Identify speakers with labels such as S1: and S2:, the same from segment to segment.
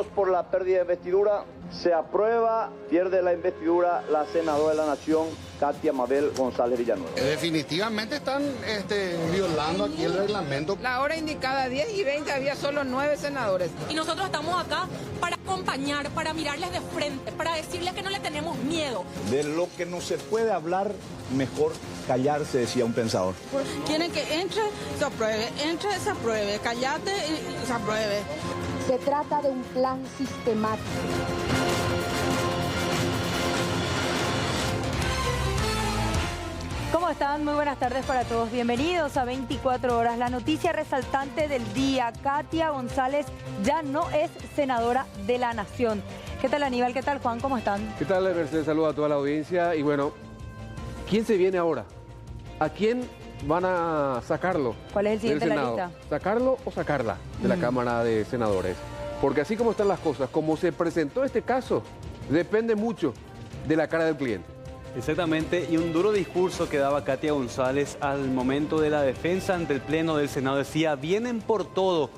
S1: Votos por la pérdida de investidura. Se aprueba, pierde la investidura la senadora de la Nación, Katia Mabel González Villanueva.
S2: Definitivamente están violando aquí el reglamento.
S3: La hora indicada, 10:20, había solo 9 senadores.
S4: Y nosotros estamos acá para acompañar, para mirarles de frente, para decirles que no le tenemos miedo.
S5: De lo que no se puede hablar, mejor callarse, decía un pensador.
S6: Quieren que entre, se apruebe, callate y se apruebe.
S7: Se trata de un plan sistemático.
S8: ¿Cómo están? Muy buenas tardes para todos. Bienvenidos a 24 horas. La noticia resaltante del día: Katia González ya no es senadora de la Nación. ¿Qué tal, Aníbal? ¿Qué tal, Juan? ¿Cómo están?
S9: ¿Qué tal, Mercedes? Saludos a toda la audiencia. Y bueno, ¿quién se viene ahora? ¿A quién van a sacarlo?
S8: ¿Cuál es el siguiente en la lista?
S9: ¿Sacarlo o sacarla de la Cámara de Senadores? Porque así como están las cosas, como se presentó este caso, depende mucho de la cara del cliente.
S10: Exactamente, y un duro discurso que daba Katia González al momento de la defensa ante el Pleno del Senado. Decía: vienen por todo,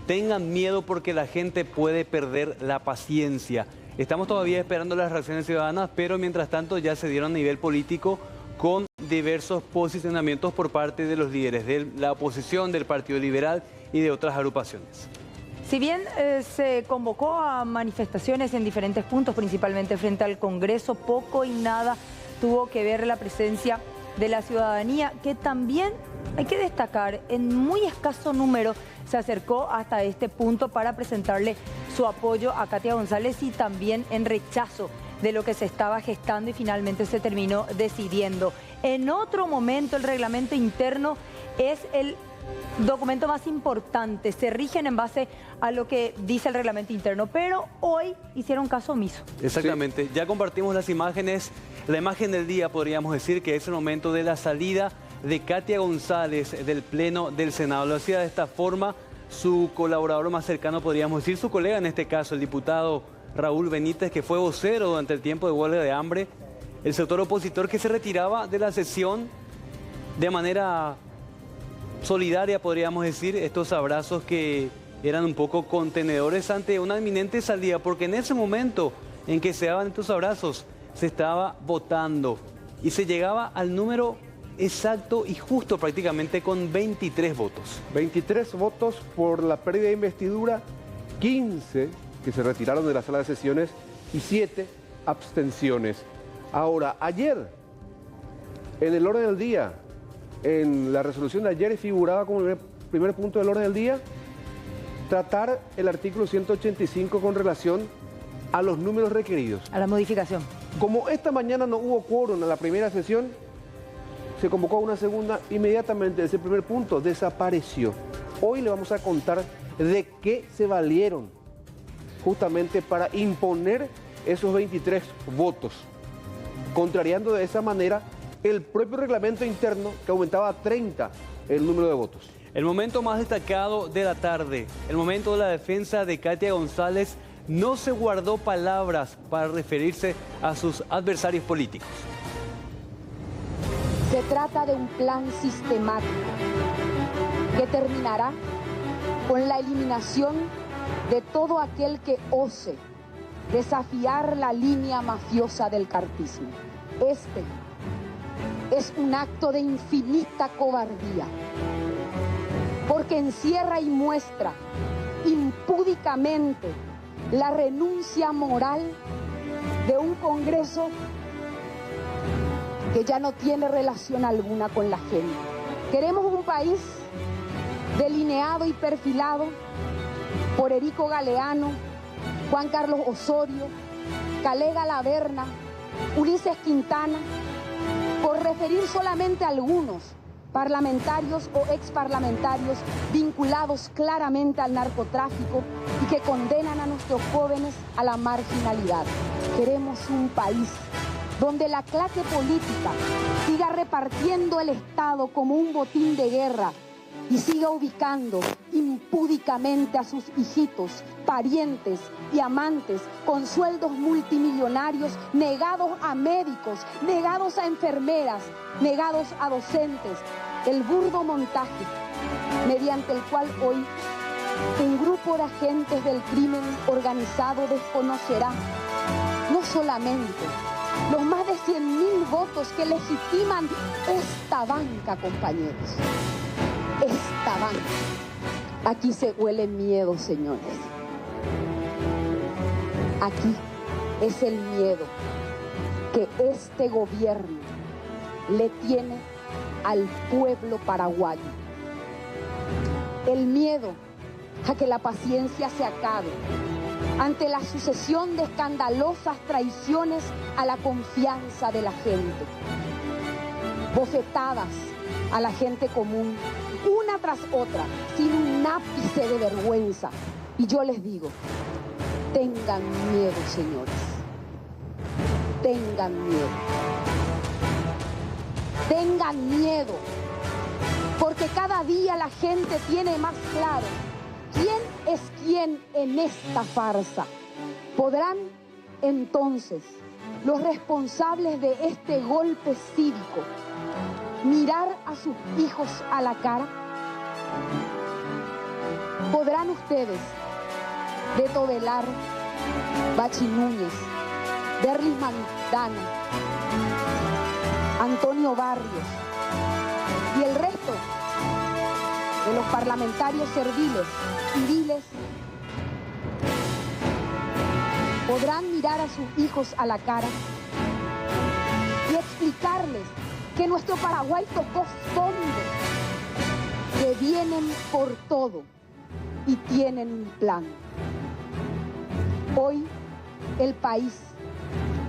S10: tengan miedo porque la gente puede perder la paciencia. Estamos todavía esperando las reacciones ciudadanas, pero mientras tanto ya se dieron a nivel político con diversos posicionamientos por parte de los líderes de la oposición, del Partido Liberal y de otras agrupaciones.
S8: Si bien se convocó a manifestaciones en diferentes puntos, principalmente frente al Congreso, poco y nada tuvo que ver la presencia de la ciudadanía, que también, hay que destacar, en muy escaso número se acercó hasta este punto para presentarle su apoyo a Katia González y también en rechazo de lo que se estaba gestando y finalmente se terminó decidiendo. En otro momento, el reglamento interno es el documento más importante, se rigen en base a lo que dice el reglamento interno, pero hoy hicieron caso omiso.
S10: Exactamente, ya compartimos las imágenes, la imagen del día podríamos decir que es el momento de la salida de Katia González del Pleno del Senado. Lo hacía de esta forma su colaborador más cercano, podríamos decir, su colega en este caso, el diputado Raúl Benítez, que fue vocero durante el tiempo de huelga de hambre, el sector opositor que se retiraba de la sesión de manera solidaria, podríamos decir, estos abrazos que eran un poco contenedores ante una inminente salida, porque en ese momento en que se daban estos abrazos se estaba votando y se llegaba al número exacto y justo prácticamente con 23 votos.
S9: 23 votos por la pérdida de investidura, 15 que se retiraron de la sala de sesiones y 7 abstenciones. Ahora, ayer, en el orden del día, en la resolución de ayer figuraba como el primer punto del orden del día tratar el artículo 185 con relación a los números requeridos.
S8: A la modificación.
S9: Como esta mañana no hubo quórum en la primera sesión, se convocó a una segunda, inmediatamente ese primer punto desapareció. Hoy le vamos a contar de qué se valieron justamente para imponer esos 23 votos, contrariando de esa manera el propio reglamento interno que aumentaba a 30 el número de votos.
S10: El momento más destacado de la tarde, el momento de la defensa de Katia González, no se guardó palabras para referirse a sus adversarios políticos.
S7: Se trata de un plan sistemático que terminará con la eliminación de todo aquel que ose desafiar la línea mafiosa del cartismo. Este es un acto de infinita cobardía, porque encierra y muestra impúdicamente la renuncia moral de un Congreso que ya no tiene relación alguna con la gente. Queremos un país delineado y perfilado por Erico Galeano, Juan Carlos Osorio, Calega Laverna, Ulises Quintana, por referir solamente a algunos parlamentarios o exparlamentarios vinculados claramente al narcotráfico y que condenan a nuestros jóvenes a la marginalidad. Queremos un país donde la clase política siga repartiendo el Estado como un botín de guerra y siga ubicando impúdicamente a sus hijitos, parientes y amantes con sueldos multimillonarios negados a médicos, negados a enfermeras, negados a docentes. El burdo montaje mediante el cual hoy un grupo de agentes del crimen organizado desconocerá no solamente los más de 100.000 votos que legitiman esta banca, compañeros. Esta banca. Aquí se huele miedo, señores. Aquí es el miedo que este gobierno le tiene al pueblo paraguayo. El miedo a que la paciencia se acabe ante la sucesión de escandalosas traiciones a la confianza de la gente. Bofetadas a la gente común, una tras otra, sin un ápice de vergüenza. Y yo les digo, tengan miedo, señores. Tengan miedo. Tengan miedo. Porque cada día la gente tiene más claro quién es quién en esta farsa. ¿Podrán entonces los responsables de este golpe cívico mirar a sus hijos a la cara? ¿Podrán ustedes, Beto Velar, Bachi Núñez, Derlis Mantana, Antonio Barrios y el resto de los parlamentarios serviles y viles, podrán mirar a sus hijos a la cara y explicarles que nuestro Paraguay tocó fondo, que vienen por todo y tienen un plan? Hoy el país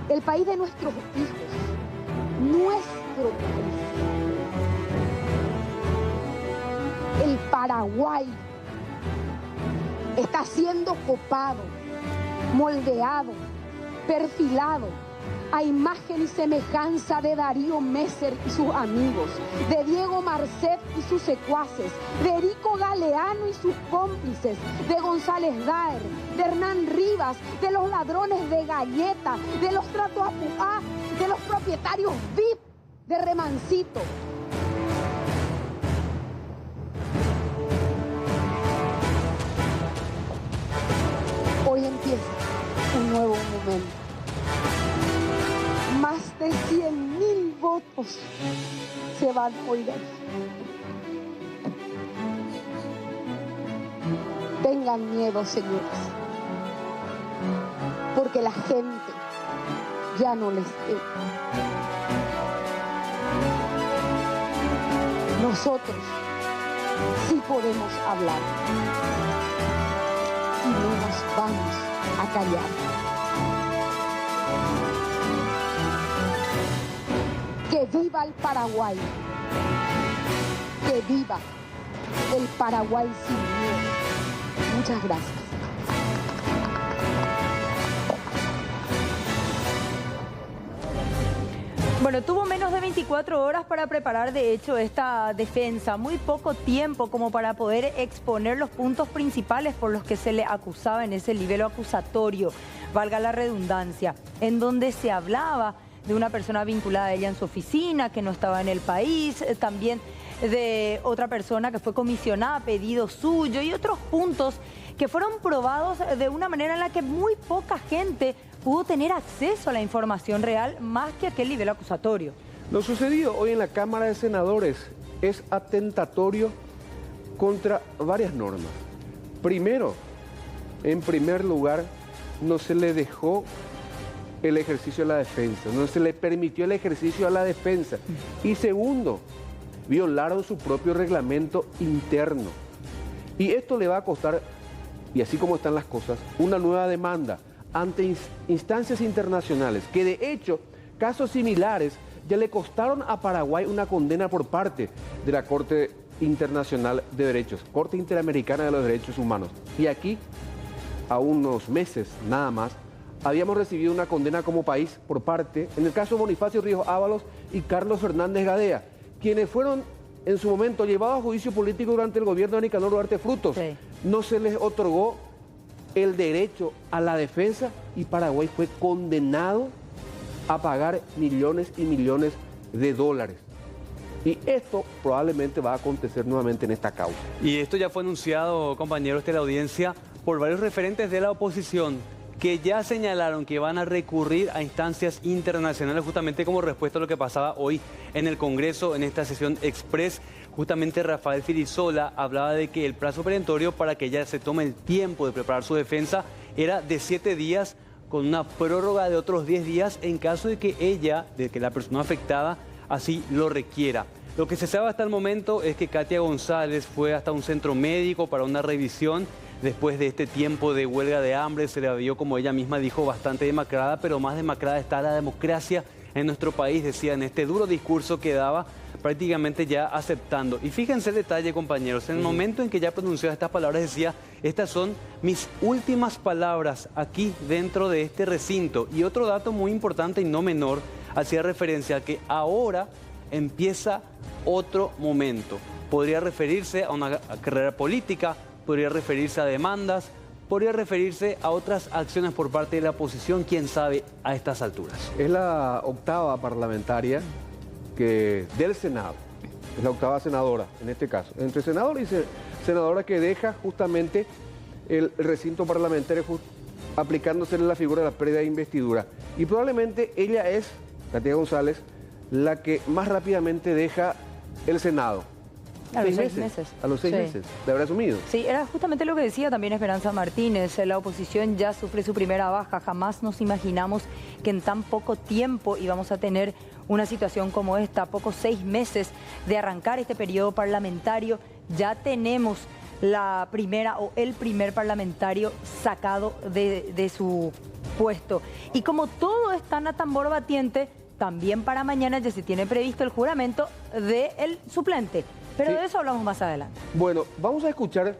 S7: de nuestros hijos, nuestro país, el Paraguay, está siendo copado, moldeado, perfilado a imagen y semejanza de Darío Messer y sus amigos, de Diego Marcet y sus secuaces, de Erico Galeano y sus cómplices, de González Daer, de Hernán Rivas, de los ladrones de galleta, de los Tratoapuá, de los propietarios VIP de Remancito. Hoy empieza un nuevo momento. Más de 100.000 votos se van a oír. Tengan miedo, señores, porque la gente ya no les teme. Nosotros sí podemos hablar y no nos vamos a callar. Que viva el Paraguay, que viva el Paraguay sin miedo. Muchas gracias.
S8: Bueno, tuvo menos de 24 horas para preparar, de hecho, esta defensa. Muy poco tiempo como para poder exponer los puntos principales por los que se le acusaba en ese libelo acusatorio, valga la redundancia, en donde se hablaba de una persona vinculada a ella en su oficina, que no estaba en el país, también de otra persona que fue comisionada a pedido suyo y otros puntos que fueron probados de una manera en la que muy poca gente pudo tener acceso a la información real más que aquel nivel acusatorio.
S9: Lo sucedido hoy en la Cámara de Senadores es atentatorio contra varias normas. Primero, en primer lugar, no se le dejó el ejercicio de la defensa, no se le permitió el ejercicio a la defensa. Y segundo, violaron su propio reglamento interno. Y esto le va a costar, y así como están las cosas, una nueva demanda ante instancias internacionales, que de hecho, casos similares ya le costaron a Paraguay una condena por parte de la Corte Internacional de Derechos, Corte Interamericana de los Derechos Humanos. Y aquí, a unos meses nada más, habíamos recibido una condena como país por parte, en el caso de Bonifacio Ríos Ábalos y Carlos Fernández Gadea, quienes fueron en su momento llevados a juicio político durante el gobierno de Nicanor Duarte Frutos. Sí. No se les otorgó el derecho a la defensa y Paraguay fue condenado a pagar millones y millones de dólares. Y esto probablemente va a acontecer nuevamente en esta causa.
S10: Y esto ya fue anunciado, compañeros de la audiencia, por varios referentes de la oposición que ya señalaron que van a recurrir a instancias internacionales justamente como respuesta a lo que pasaba hoy en el Congreso, en esta sesión express. Justamente Rafael Filisola hablaba de que el plazo perentorio para que ella se tome el tiempo de preparar su defensa era de 7 días con una prórroga de otros 10 días en caso de que ella, de que la persona afectada, así lo requiera. Lo que se sabe hasta el momento es que Katia González fue hasta un centro médico para una revisión. Después de este tiempo de huelga de hambre se la vio, como ella misma dijo, bastante demacrada, pero más demacrada está la democracia en nuestro país, decía en este duro discurso que daba, prácticamente ya aceptando. Y fíjense el detalle, compañeros, en el momento en que ya pronunció estas palabras decía, estas son mis últimas palabras aquí dentro de este recinto. Y otro dato muy importante y no menor, hacía referencia a que ahora empieza otro momento. Podría referirse a una carrera política, podría referirse a demandas, podría referirse a otras acciones por parte de la oposición, quién sabe a estas alturas.
S9: Es la octava parlamentaria del Senado, es la octava senadora en este caso, entre senadora y senadora que deja justamente el recinto parlamentario aplicándose la figura de la pérdida de investidura. Y probablemente ella es, Katia González, la que más rápidamente deja el Senado.
S8: A los 6 meses.
S9: A los 6 meses, de haber asumido.
S8: Sí, era justamente lo que decía también Esperanza Martínez. La oposición ya sufre su primera baja. Jamás nos imaginamos que en tan poco tiempo íbamos a tener una situación como esta. A pocos 6 meses de arrancar este periodo parlamentario, ya tenemos la primera o el primer parlamentario sacado de su puesto. Y como todo es tan a tambor batiente, también para mañana ya se tiene previsto el juramento del suplente. Pero de eso hablamos más adelante.
S9: Bueno, vamos a escuchar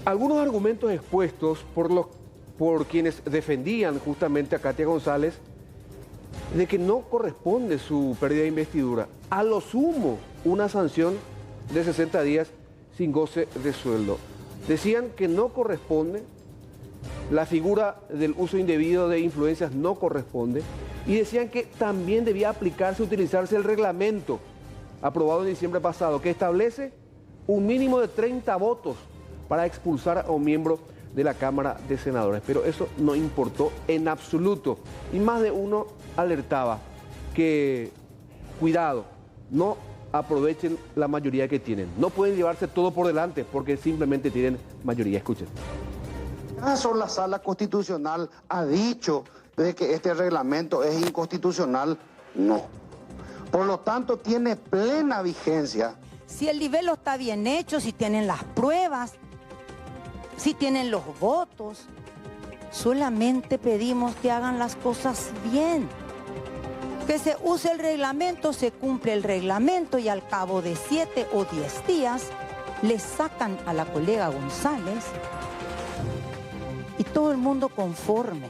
S9: algunos argumentos expuestos por quienes defendían justamente a Katia González de que no corresponde su pérdida de investidura. A lo sumo, una sanción de 60 días sin goce de sueldo. Decían que no corresponde, la figura del uso indebido de influencias no corresponde, y decían que también debía aplicarse, utilizarse el reglamento aprobado en diciembre pasado, que establece un mínimo de 30 votos para expulsar a un miembro de la Cámara de Senadores. Pero eso no importó en absoluto. Y más de uno alertaba que, cuidado, no aprovechen la mayoría que tienen. No pueden llevarse todo por delante porque simplemente tienen mayoría. Escuchen.
S2: ¿Acaso la Sala Constitucional ha dicho de que este reglamento es inconstitucional? No. Por lo tanto, tiene plena vigencia.
S11: Si el nivel está bien hecho, si tienen las pruebas, si tienen los votos, solamente pedimos que hagan las cosas bien. Que se use el reglamento, se cumple el reglamento y al cabo de 7 o 10 días le sacan a la colega González y todo el mundo conforme.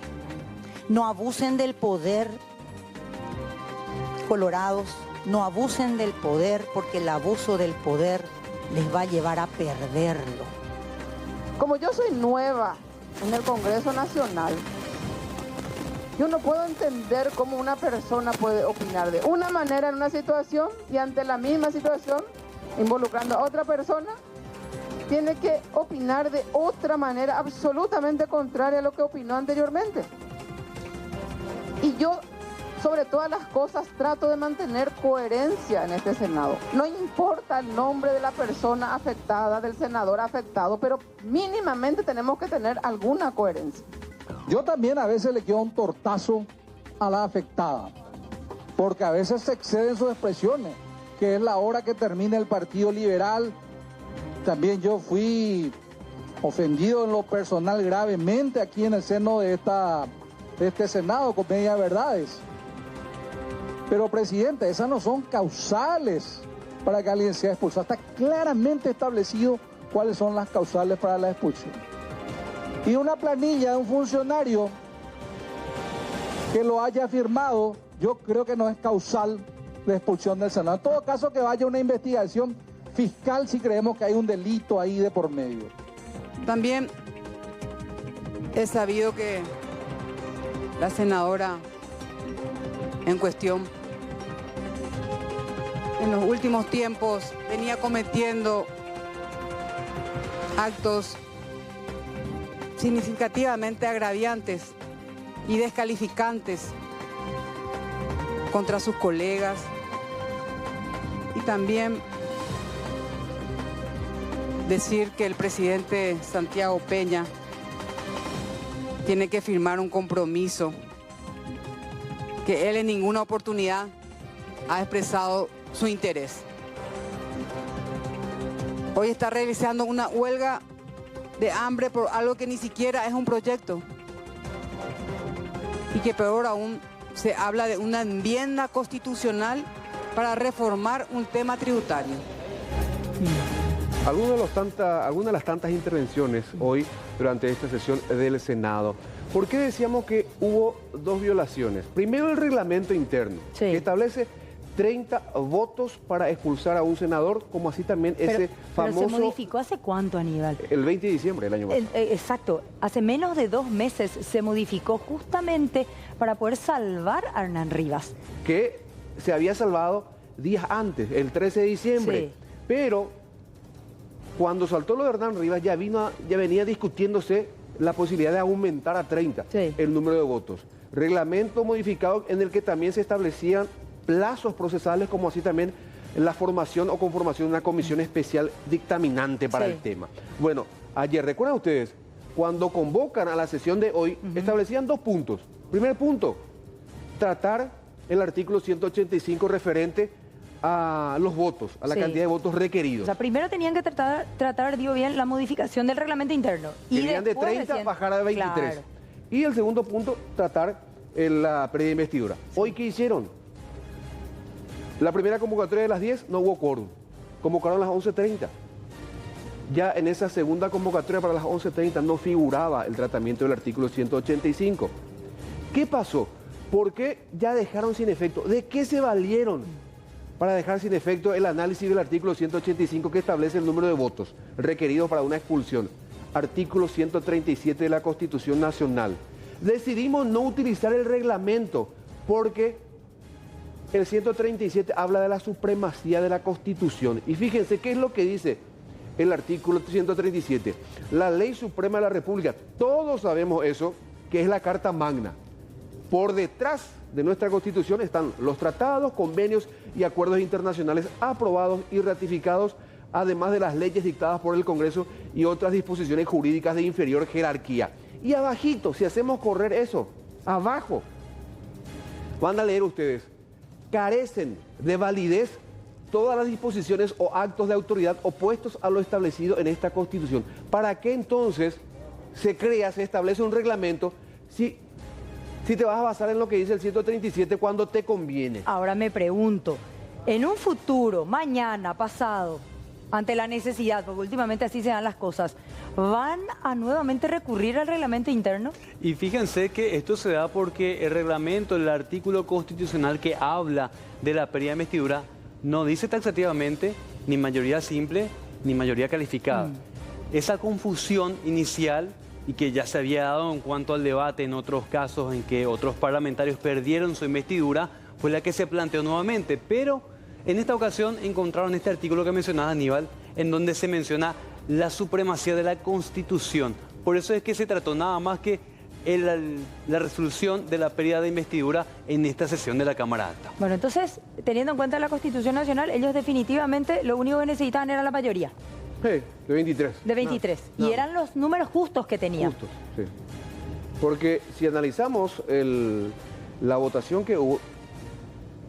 S11: No abusen del poder, colorados, no abusen del poder porque el abuso del poder les va a llevar a perderlo.
S6: Como yo soy nueva en el Congreso Nacional, yo no puedo entender cómo una persona puede opinar de una manera en una situación y ante la misma situación, involucrando a otra persona, tiene que opinar de otra manera absolutamente contraria a lo que opinó anteriormente. Y yo, sobre todas las cosas, trato de mantener coherencia en este Senado. No importa el nombre de la persona afectada, del senador afectado, pero mínimamente tenemos que tener alguna coherencia.
S12: Yo también a veces le quiero un tortazo a la afectada, porque a veces se exceden sus expresiones, que es la hora que termina el Partido Liberal. También yo fui ofendido en lo personal gravemente aquí en el seno de este Senado con medias verdades. Pero, presidente, esas no son causales para que alguien sea expulsado. Está claramente establecido cuáles son las causales para la expulsión. Y una planilla de un funcionario que lo haya firmado, yo creo que no es causal de expulsión del Senado. En todo caso, que vaya una investigación fiscal si creemos que hay un delito ahí de por medio.
S3: También he sabido que la senadora en cuestión
S13: en los últimos tiempos venía cometiendo actos significativamente agraviantes y descalificantes contra sus colegas, y también decir que el presidente Santiago Peña tiene que firmar un compromiso que él en ninguna oportunidad ha expresado su interés. Hoy está realizando una huelga de hambre por algo que ni siquiera es un proyecto, y que peor aún se habla de una enmienda constitucional para reformar un tema tributario.
S9: Algunas de las tantas intervenciones hoy durante esta sesión del Senado. ¿Por qué decíamos que hubo dos violaciones? Primero, el reglamento interno, que establece 30 votos para expulsar a un senador, como así también ese famoso...
S8: ¿Pero se modificó hace cuánto, Aníbal?
S9: El 20 de diciembre del año pasado.
S8: Exacto, hace menos de 2 meses se modificó justamente para poder salvar a Hernán Rivas.
S9: Que se había salvado días antes, el 13 de diciembre.
S8: Sí.
S9: Pero cuando saltó lo de Hernán Rivas ya venía discutiéndose la posibilidad de aumentar a 30 el número de votos. Reglamento modificado en el que también se establecían plazos procesales, como así también la formación o conformación de una comisión especial dictaminante para el tema. Bueno, ayer, ¿recuerdan ustedes? Cuando convocan a la sesión de hoy, establecían 2 puntos. Primer punto, tratar el artículo 185 referente a los votos, a la cantidad de votos requeridos.
S8: O sea, primero tenían que tratar digo bien, la modificación del reglamento interno.
S9: Querían de 30 bajar a 23. Claro. Y el segundo punto, tratar la previa investidura. ¿Hoy qué hicieron? La primera convocatoria de las 10 no hubo quórum. Convocaron a las 11:30. Ya en esa segunda convocatoria para las 11:30 no figuraba el tratamiento del artículo 185. ¿Qué pasó? ¿Por qué ya dejaron sin efecto? ¿De qué se valieron para dejar sin efecto el análisis del artículo 185 que establece el número de votos requeridos para una expulsión? Artículo 137 de la Constitución Nacional. Decidimos no utilizar el reglamento porque el 137 habla de la supremacía de la Constitución. Y fíjense qué es lo que dice el artículo 137. La ley suprema de la República, todos sabemos eso, que es la Carta Magna. Por detrás de nuestra Constitución están los tratados, convenios y acuerdos internacionales aprobados y ratificados, además de las leyes dictadas por el Congreso y otras disposiciones jurídicas de inferior jerarquía. Y abajito, si hacemos correr eso, abajo, van a leer ustedes, carecen de validez todas las disposiciones o actos de autoridad opuestos a lo establecido en esta Constitución. ¿Para qué entonces se establece un reglamento si te vas a basar en lo que dice el 137 cuando te conviene?
S8: Ahora me pregunto, en un futuro, mañana, pasado, ante la necesidad, porque últimamente así se dan las cosas, ¿van a nuevamente recurrir al reglamento interno?
S10: Y fíjense que esto se da porque el reglamento, el artículo constitucional que habla de la previa investidura, no dice taxativamente ni mayoría simple ni mayoría calificada. Esa confusión inicial y que ya se había dado en cuanto al debate en otros casos en que otros parlamentarios perdieron su investidura, fue la que se planteó nuevamente. Pero en esta ocasión encontraron este artículo que mencionaba Aníbal, en donde se menciona la supremacía de la Constitución. Por eso es que se trató nada más que la resolución de la pérdida de investidura en esta sesión de la Cámara Alta.
S8: Bueno, entonces, teniendo en cuenta la Constitución Nacional, ellos definitivamente lo único que necesitaban era la mayoría.
S9: Sí, de 23.
S8: De 23. No. Y eran los números justos que tenían.
S9: Justos, sí. Porque si analizamos la votación que hubo,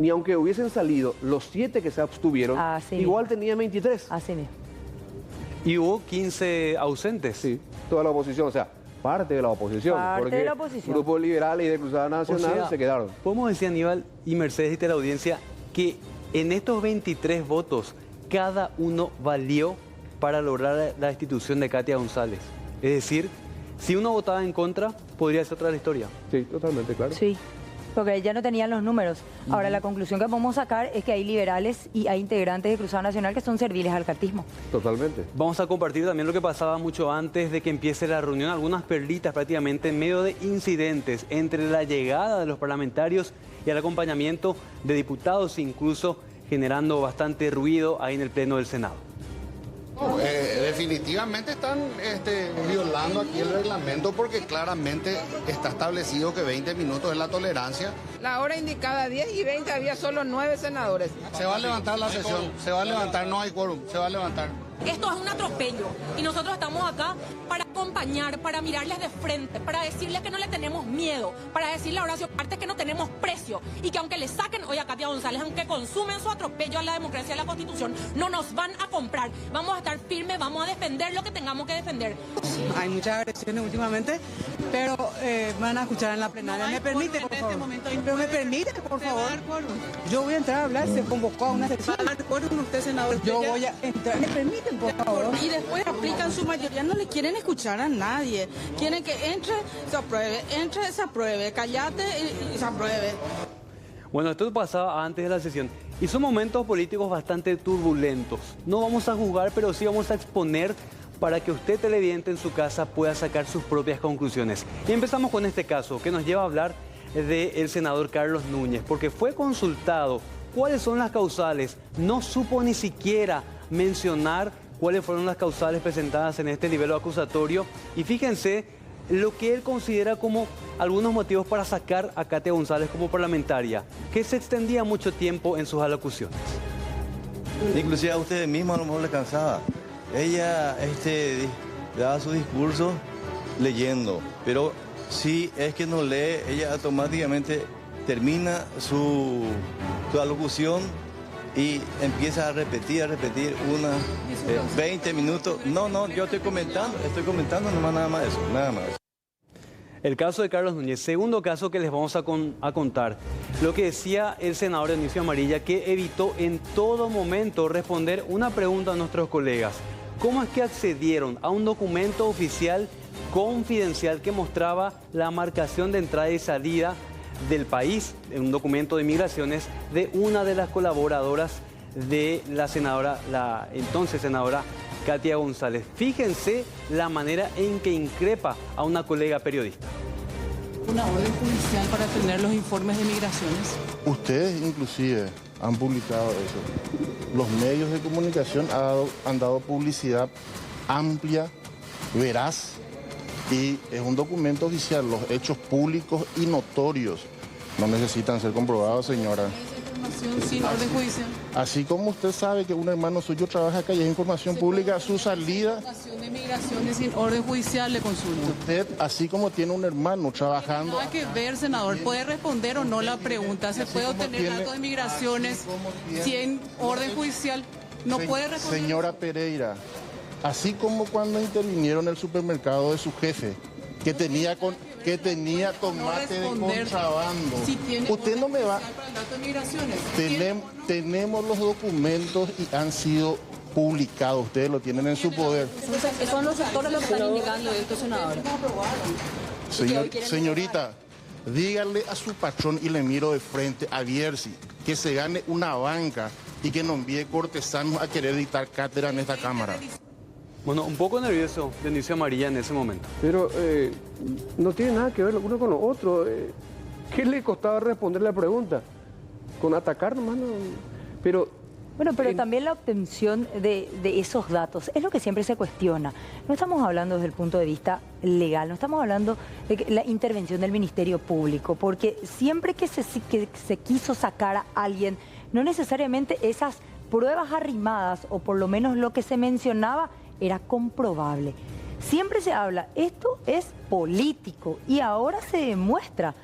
S9: ni aunque hubiesen salido los 7 que se abstuvieron, igual tenía 23.
S8: Así mismo.
S10: Y hubo 15 ausentes.
S9: Sí, toda la oposición, o sea, parte de la oposición.
S8: Parte de la oposición.
S9: Grupos liberales y de Cruzada Nacional se quedaron.
S10: Podemos decir, Aníbal y Mercedes y teleaudiencia, que en estos 23 votos, cada uno valió para lograr la destitución de Katia González. Es decir, si uno votaba en contra, podría ser otra la historia.
S9: Sí, totalmente, claro.
S8: Sí, porque ya no tenían los números. Ahora, la conclusión que podemos sacar es que hay liberales y hay integrantes de Cruzada Nacional que son serviles al cartismo.
S9: Totalmente.
S10: Vamos a compartir también lo que pasaba mucho antes de que empiece la reunión, algunas perlitas prácticamente en medio de incidentes entre la llegada de los parlamentarios y el acompañamiento de diputados, incluso generando bastante ruido ahí en el Pleno del Senado.
S2: Definitivamente están violando aquí el reglamento porque claramente está establecido que 20 minutos es la tolerancia.
S3: La hora indicada 10:20 había solo 9 senadores.
S2: Se va a levantar la sesión, se va a levantar, no hay quórum, se va a levantar.
S4: Esto es un atropello y nosotros estamos acá para acompañar, para mirarles de frente, para decirles que no le tenemos miedo, para decirle a Horacio Cartes que no tenemos precio y que aunque le saquen hoy a Katia González, aunque consumen su atropello a la democracia y a la Constitución, no nos van a comprar. Vamos a estar firmes, vamos a defender lo que tengamos que defender.
S13: Hay muchas agresiones últimamente, pero van a escuchar en la plenaria. ¿Me permite, por favor? Pero me permite, por favor. Yo voy a entrar a hablar, se convocó a una sesión. Yo voy a entrar, ¿me permiten, por favor?
S14: Y después aplican su mayoría, no le quieren escuchar a nadie. Quieren que entre, se apruebe, callate y se apruebe.
S10: Bueno, esto pasaba antes de la sesión y son momentos políticos bastante turbulentos. No vamos a juzgar, pero sí vamos a exponer para que usted, televidente en su casa, pueda sacar sus propias conclusiones. Y empezamos con este caso que nos lleva a hablar del senador Carlos Núñez, porque fue consultado cuáles son las causales, no supo ni siquiera mencionar cuáles fueron las causales presentadas en este nivel acusatorio y fíjense lo que él considera como algunos motivos para sacar a Katia González como parlamentaria, que se extendía mucho tiempo en sus alocuciones.
S15: Inclusive a ustedes mismos a lo mejor les cansaba. Ella daba su discurso leyendo, pero si es que no lee, ella automáticamente termina su alocución y empieza a repetir 20 minutos. No, yo estoy comentando nomás nada más eso, nada más.
S10: El caso de Carlos Núñez, segundo caso que les vamos a contar. Lo que decía el senador Dionisio Amarilla, que evitó en todo momento responder una pregunta a nuestros colegas. ¿Cómo es que accedieron a un documento oficial confidencial que mostraba la marcación de entrada y salida del país, un documento de migraciones de una de las colaboradoras de la entonces senadora Katia González? Fíjense la manera en que increpa a una colega periodista.
S14: Una orden judicial para tener los informes de migraciones.
S16: Ustedes inclusive han publicado eso. Los medios de comunicación han dado publicidad amplia, veraz, y es un documento oficial. Los hechos públicos y notorios no necesitan ser comprobados, señora.
S14: Sin orden judicial.
S16: Así como usted sabe que un hermano suyo trabaja acá y es información pública, su salida...
S14: De migraciones sin orden judicial, le consulto.
S16: Usted, así como tiene un hermano trabajando...
S14: Hay que ver, senador, ¿puede responder o no la pregunta? ¿Se puede obtener datos de migraciones sin orden judicial? ¿No puede responder?
S16: Señora Pereira, así como cuando intervinieron en el supermercado de su jefe, que tenía tomate de contrabando. Usted no me va... Tenemos los documentos y han sido publicados. Ustedes lo tienen en su poder.
S14: Son los sectores los que están indicando esto, senador.
S16: Señorita, dígale a su patrón y le miro de frente a Bierzi que se gane una banca y que no envíe cortesanos a querer dictar cátedra en esta Cámara.
S10: Bueno, un poco nervioso Dionisio Amarilla en ese momento.
S9: Pero no tiene nada que ver lo uno con lo otro. ¿Qué le costaba responder la pregunta? Con atacar nomás, no. Pero...
S8: Bueno, pero también la obtención de esos datos es lo que siempre se cuestiona. No estamos hablando desde el punto de vista legal, no estamos hablando de la intervención del Ministerio Público, porque siempre que se quiso sacar a alguien, no necesariamente esas pruebas arrimadas, o por lo menos lo que se mencionaba, era comprobable. Siempre se habla, esto es político, y ahora se demuestra.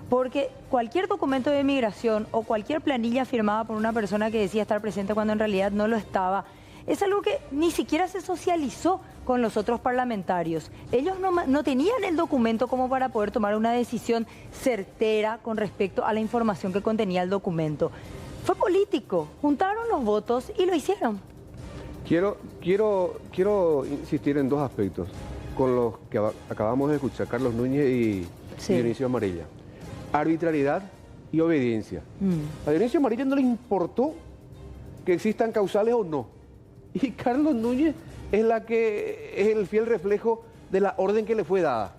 S8: Porque cualquier documento de migración o cualquier planilla firmada por una persona que decía estar presente cuando en realidad no lo estaba, es algo que ni siquiera se socializó con los otros parlamentarios. Ellos no tenían el documento como para poder tomar una decisión certera con respecto a la información que contenía el documento. Fue político, juntaron los votos y lo hicieron.
S9: Quiero insistir en dos aspectos con los que acabamos de escuchar, Carlos Núñez y Dionisio Amarilla. Arbitrariedad y obediencia. A Dionisio Amarilla no le importó que existan causales o no. Y Carlos Núñez es el fiel reflejo de la orden que le fue dada.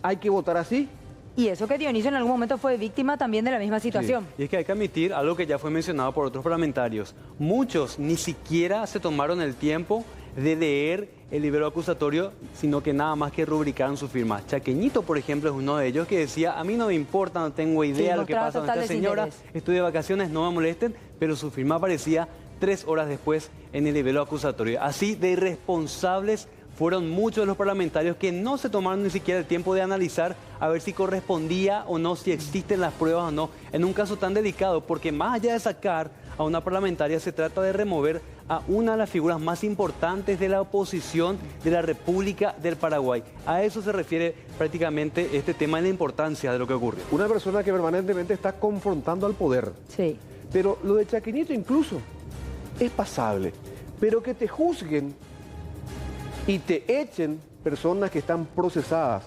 S9: Hay que votar así
S8: Y eso que Dionisio en algún momento fue víctima también de la misma situación.
S10: Sí. Y es que hay que admitir algo que ya fue mencionado por otros parlamentarios. Muchos ni siquiera se tomaron el tiempo de leer el libro acusatorio, sino que nada más que rubricaron su firma. Chaqueñito, por ejemplo, es uno de ellos que decía, a mí no me importa, no tengo idea de lo que pasa con esta señora, estoy de vacaciones, no me molesten, pero su firma aparecía 3 horas después en el libro acusatorio. Así de irresponsables fueron muchos de los parlamentarios que no se tomaron ni siquiera el tiempo de analizar a ver si correspondía o no, si existen las pruebas o no, en un caso tan delicado, porque más allá de sacar a una parlamentaria, se trata de remover a una de las figuras más importantes de la oposición de la República del Paraguay. A eso se refiere prácticamente este tema y la importancia de lo que ocurrió.
S9: Una persona que permanentemente está confrontando al poder.
S8: Sí.
S9: Pero lo de Chaqueñito incluso es pasable. Pero que te juzguen y te echen personas que están procesadas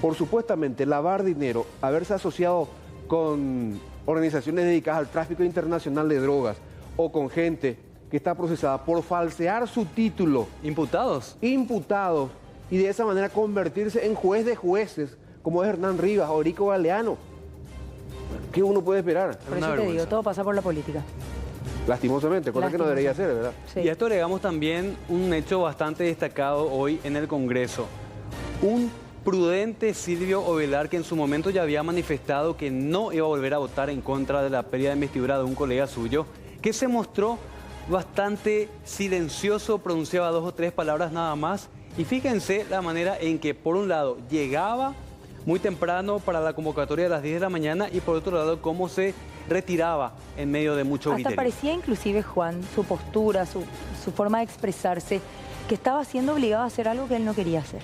S9: por supuestamente lavar dinero, haberse asociado con organizaciones dedicadas al tráfico internacional de drogas o con gente que está procesada por falsear su título.
S10: Imputados.
S9: Imputados. Y de esa manera convertirse en juez de jueces, como es Hernán Rivas o Erico Galeano. ¿Qué uno puede esperar?
S8: Por eso te digo, todo pasa por la política.
S9: Lastimosamente, cosa que no debería ser, ¿verdad?
S10: Sí. Y a esto agregamos también un hecho bastante destacado hoy en el Congreso. Un prudente Silvio Ovelar, que en su momento ya había manifestado que no iba a volver a votar en contra de la pérdida de investidura de un colega suyo, que se mostró bastante silencioso, pronunciaba 2 o 3 palabras nada más. Y fíjense la manera en que, por un lado, llegaba muy temprano para la convocatoria de las 10 de la mañana y por otro lado, cómo se retiraba en medio de mucho griterío.
S8: Hasta parecía inclusive, Juan, su postura, su forma de expresarse, que estaba siendo obligado a hacer algo que él no quería hacer.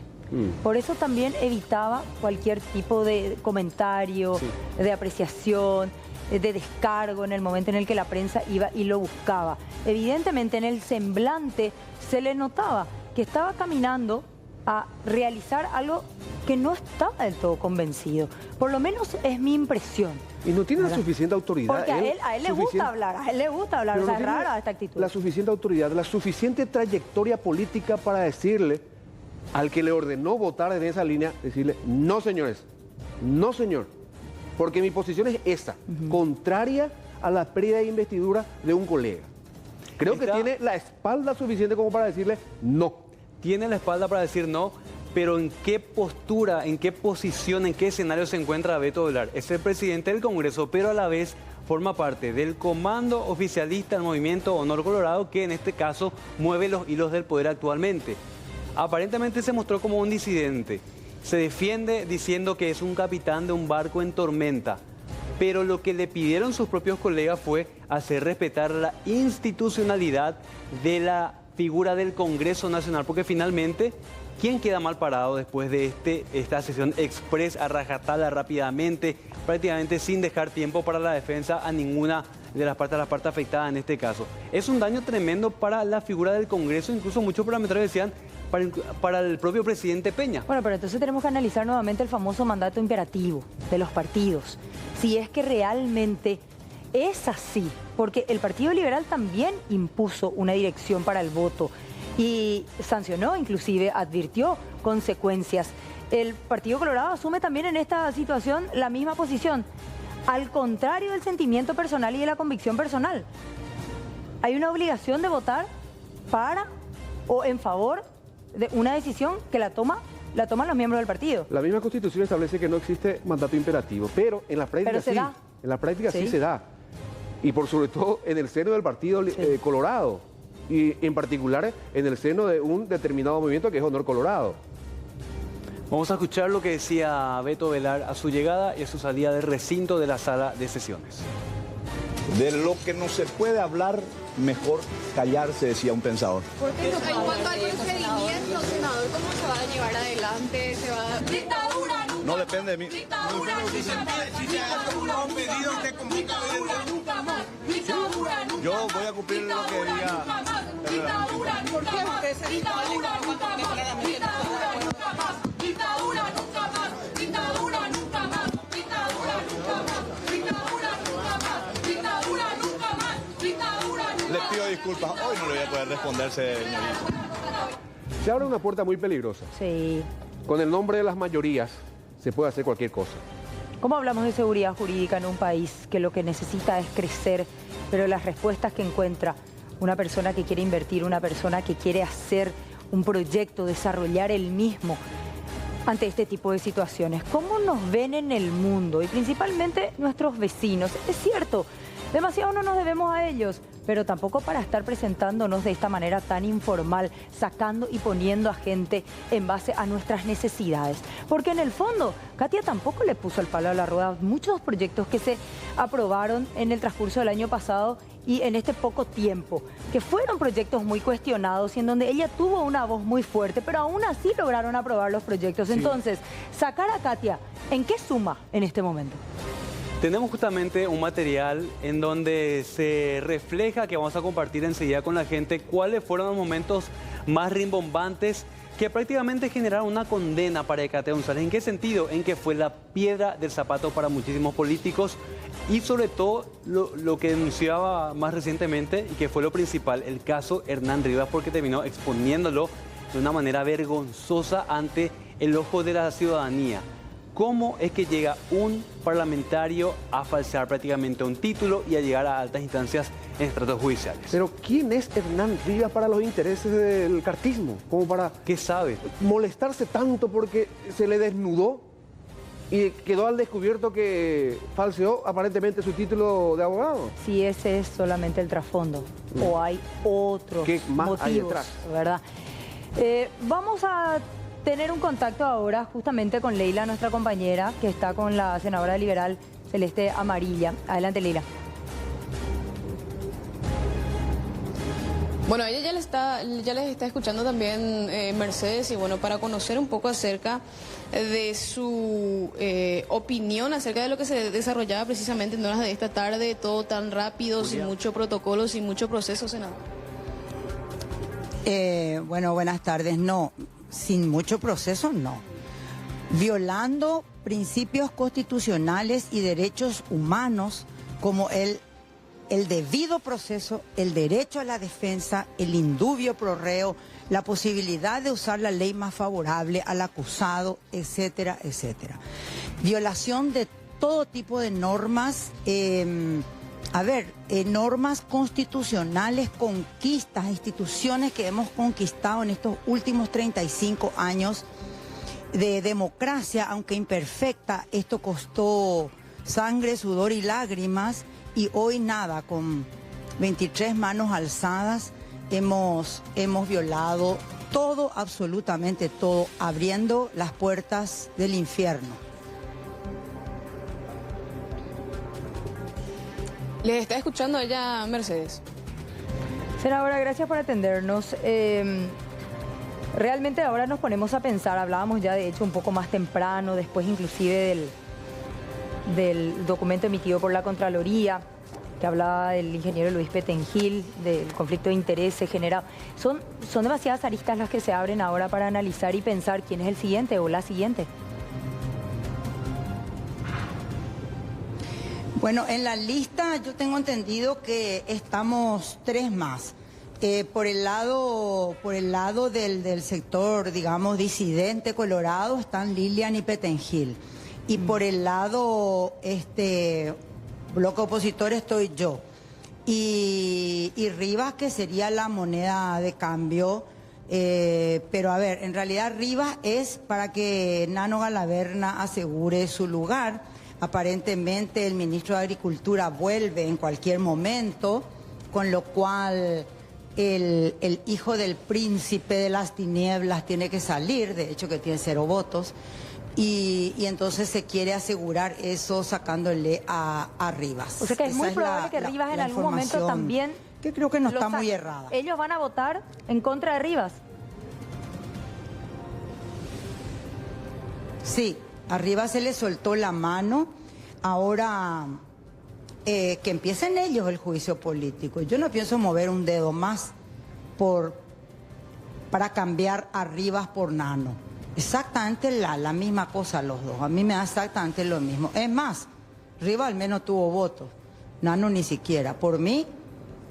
S8: Por eso también evitaba cualquier tipo de comentario, de apreciación, de descargo en el momento en el que la prensa iba y lo buscaba. Evidentemente en el semblante se le notaba que estaba caminando a realizar algo que no estaba del todo convencido. Por lo menos es mi impresión.
S9: Y no tiene la suficiente autoridad.
S8: Porque a él le gusta hablar, o sea, es rara esta actitud.
S9: La suficiente autoridad, la suficiente trayectoria política para decirle al que le ordenó votar en esa línea, decirle, no señores, no señor, porque mi posición es esta, contraria a la pérdida de investidura de un colega. Creo que tiene la espalda suficiente como para decirle no.
S10: Tiene la espalda para decir no, pero ¿en qué postura, en qué posición, en qué escenario se encuentra Beto Ovelar? Es el presidente del Congreso, pero a la vez forma parte del comando oficialista del movimiento Honor Colorado, que en este caso mueve los hilos del poder actualmente. Aparentemente se mostró como un disidente. Se defiende diciendo que es un capitán de un barco en tormenta. Pero lo que le pidieron sus propios colegas fue hacer respetar la institucionalidad de la figura del Congreso Nacional, porque finalmente, ¿quién queda mal parado después de esta sesión express a rajatabla rápidamente, prácticamente sin dejar tiempo para la defensa a ninguna de las partes afectadas en este caso? Es un daño tremendo para la figura del Congreso, incluso muchos parlamentarios decían para el propio presidente Peña.
S8: Bueno, pero entonces tenemos que analizar nuevamente el famoso mandato imperativo de los partidos. Si es que realmente es así, porque el Partido Liberal también impuso una dirección para el voto y sancionó, inclusive advirtió consecuencias. El Partido Colorado asume también en esta situación la misma posición, al contrario del sentimiento personal y de la convicción personal. Hay una obligación de votar para o en favor de una decisión que la toman los miembros del partido.
S9: La misma Constitución establece que no existe mandato imperativo, pero en la práctica sí. En la práctica sí se da. Y por sobre todo en el seno del Partido Colorado. Y en particular en el seno de un determinado movimiento que es Honor Colorado.
S10: Vamos a escuchar lo que decía Beto Ovelar a su llegada y a su salida del recinto de la sala de sesiones.
S5: De lo que no se puede hablar, mejor callarse, decía un pensador.
S17: Porque en cuanto al procedimiento, senador, ¿cómo se va a llevar adelante? ¿Se va a...
S14: ¡Dictadura nunca!
S5: No depende de mí.
S14: ¡Dictadura nunca más! ¡Dictadura nunca más!
S5: Yo voy a cumplir lo que diga.
S14: ¡Dictadura nunca más! ¡Dictadura nunca más! ¡Dictadura nunca más! ¡Dictadura nunca más! ¡Dictadura nunca más! ¡Dictadura nunca más! ¡Dictadura nunca más! ¡Dictadura nunca más! ¡Dictadura nunca más!
S5: Les pido disculpas, hoy no le voy a poder responder, señorita.
S9: Se abre una puerta muy peligrosa.
S8: Sí.
S9: Con el nombre de las mayorías se puede hacer cualquier cosa.
S8: ¿Cómo hablamos de seguridad jurídica en un país que lo que necesita es crecer, pero las respuestas que encuentra una persona que quiere invertir, una persona que quiere hacer un proyecto, desarrollar el mismo ante este tipo de situaciones? ¿Cómo nos ven en el mundo y principalmente nuestros vecinos? Es cierto, demasiado no nos debemos a ellos, pero tampoco para estar presentándonos de esta manera tan informal, sacando y poniendo a gente en base a nuestras necesidades. Porque en el fondo, Katia tampoco le puso el palo a la rueda. Muchos proyectos que se aprobaron en el transcurso del año pasado y en este poco tiempo, que fueron proyectos muy cuestionados y en donde ella tuvo una voz muy fuerte, pero aún así lograron aprobar los proyectos. Sí. Entonces, sacar a Katia, ¿en qué suma en este momento?
S10: Tenemos justamente un material en donde se refleja, que vamos a compartir enseguida con la gente, cuáles fueron los momentos más rimbombantes que prácticamente generaron una condena para Katia González. ¿En qué sentido? En que fue la piedra del zapato para muchísimos políticos y sobre todo lo que denunciaba más recientemente y que fue lo principal, el caso Hernán Rivas, porque terminó exponiéndolo de una manera vergonzosa ante el ojo de la ciudadanía. ¿Cómo es que llega un parlamentario a falsear prácticamente un título y a llegar a altas instancias en estratos judiciales?
S9: Pero ¿quién es Hernán Rivas para los intereses del cartismo? Como para...
S10: ¿Qué sabe?
S9: Molestarse tanto porque se le desnudó y quedó al descubierto que falseó aparentemente su título de abogado.
S8: Si ese es solamente el trasfondo o hay otros motivos,
S9: hay detrás,
S8: ¿verdad? Vamos a tener un contacto ahora justamente con Leila, nuestra compañera, que está con la senadora liberal Celeste Amarilla. Adelante, Leila.
S17: Bueno, ella ya les está escuchando también Mercedes, y bueno, para conocer un poco acerca de su opinión acerca de lo que se desarrollaba precisamente en horas de esta tarde, todo tan rápido, sin mucho protocolo, sin mucho proceso, senador.
S11: Bueno, buenas tardes. No, sin mucho proceso, no. Violando principios constitucionales y derechos humanos como el debido proceso, el derecho a la defensa, el indubio pro reo, la posibilidad de usar la ley más favorable al acusado, etcétera, etcétera. Violación de todo tipo de normas, normas constitucionales, conquistas, instituciones que hemos conquistado en estos últimos 35 años de democracia, aunque imperfecta. Esto costó sangre, sudor y lágrimas, y hoy nada, con 23 manos alzadas, hemos violado todo, absolutamente todo, abriendo las puertas del infierno.
S17: Les está escuchando ella, Mercedes.
S8: Senadora, gracias por atendernos. Realmente ahora nos ponemos a pensar, hablábamos ya de hecho un poco más temprano, después inclusive del documento emitido por la Contraloría, que hablaba del ingeniero Luis Petengil, del conflicto de intereses generado. Son demasiadas aristas las que se abren ahora para analizar y pensar quién es el siguiente o la siguiente.
S11: Bueno, en la lista yo tengo entendido que estamos 3 más. Por el lado del sector, digamos, disidente colorado están Lilian y Petengil. Y por el lado bloque opositor estoy yo. Y Rivas, que sería la moneda de cambio. Pero a ver, en realidad Rivas es para que Nano Galaverna asegure su lugar. Aparentemente el ministro de Agricultura vuelve en cualquier momento, con lo cual el hijo del príncipe de las tinieblas tiene que salir, de hecho que tiene 0 votos, y entonces se quiere asegurar eso sacándole a Rivas.
S8: O sea que es muy probable que Rivas en algún momento también...
S11: Que creo que no está muy errada.
S8: ¿Ellos van a votar en contra de Rivas?
S11: Sí. Arriba se le soltó la mano, ahora que empiecen ellos el juicio político. Yo no pienso mover un dedo más para cambiar a Rivas por Nano. Exactamente la misma cosa los dos, a mí me da exactamente lo mismo. Es más, Rivas al menos tuvo votos, Nano ni siquiera. Por mí,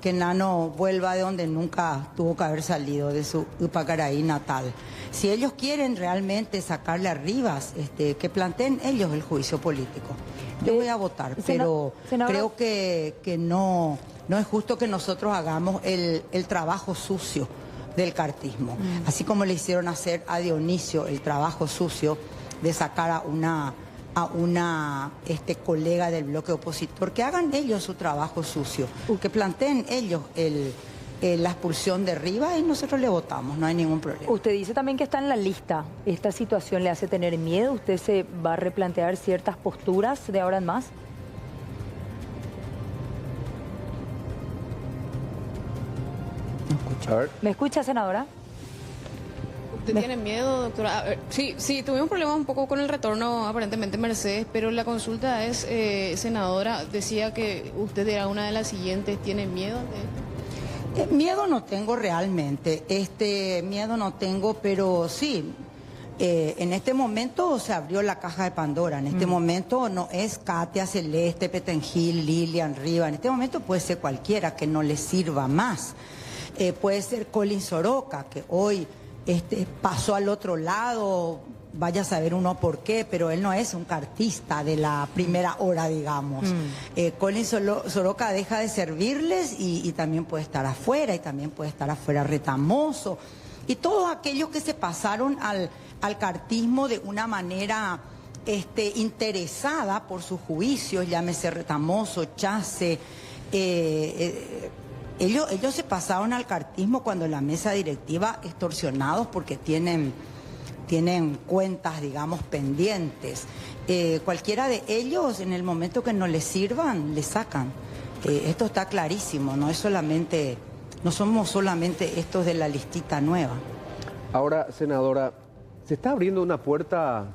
S11: que Nano vuelva de donde nunca tuvo que haber salido, de su Upacaraí natal. Si ellos quieren realmente sacarle a Rivas, que planteen ellos el juicio político. Yo voy a votar, pero creo que no es justo que nosotros hagamos el trabajo sucio del cartismo. Así como le hicieron hacer a Dionisio el trabajo sucio de sacar a una colega del bloque opositor, que hagan ellos su trabajo sucio, que planteen ellos la expulsión de Rivas y nosotros le votamos, no hay ningún problema.
S8: Usted dice también que está en la lista. ¿Esta situación le hace tener miedo? ¿Usted se va a replantear ciertas posturas de ahora en más? ¿Me escucha, senadora?
S17: ¿Usted tiene miedo, doctora? A ver, sí, tuvimos problemas un poco con el retorno, aparentemente, Mercedes, pero la consulta es, senadora, decía que usted era una de las siguientes, ¿tiene miedo de esto?
S11: Miedo no tengo realmente, miedo no tengo, pero sí, en este momento se abrió la caja de Pandora, en este momento no es Katia, Celeste, Petengil, Lilian, Rivas, en este momento puede ser cualquiera que no le sirva más. Puede ser Colin Soroka, que hoy pasó al otro lado, vaya a saber uno por qué, pero él no es un cartista de la primera hora, digamos. Colin Soroka deja de servirles y también puede estar afuera, y también puede estar afuera Retamoso. Y todos aquellos que se pasaron al cartismo de una manera interesada por sus juicios, llámese Retamoso, Chase, ellos se pasaron al cartismo cuando la mesa directiva extorsionados porque tienen cuentas, digamos, pendientes. Cualquiera de ellos, en el momento que no les sirvan, le sacan. Esto está clarísimo, no somos solamente estos de la listita nueva.
S9: Ahora, senadora, se está abriendo una puerta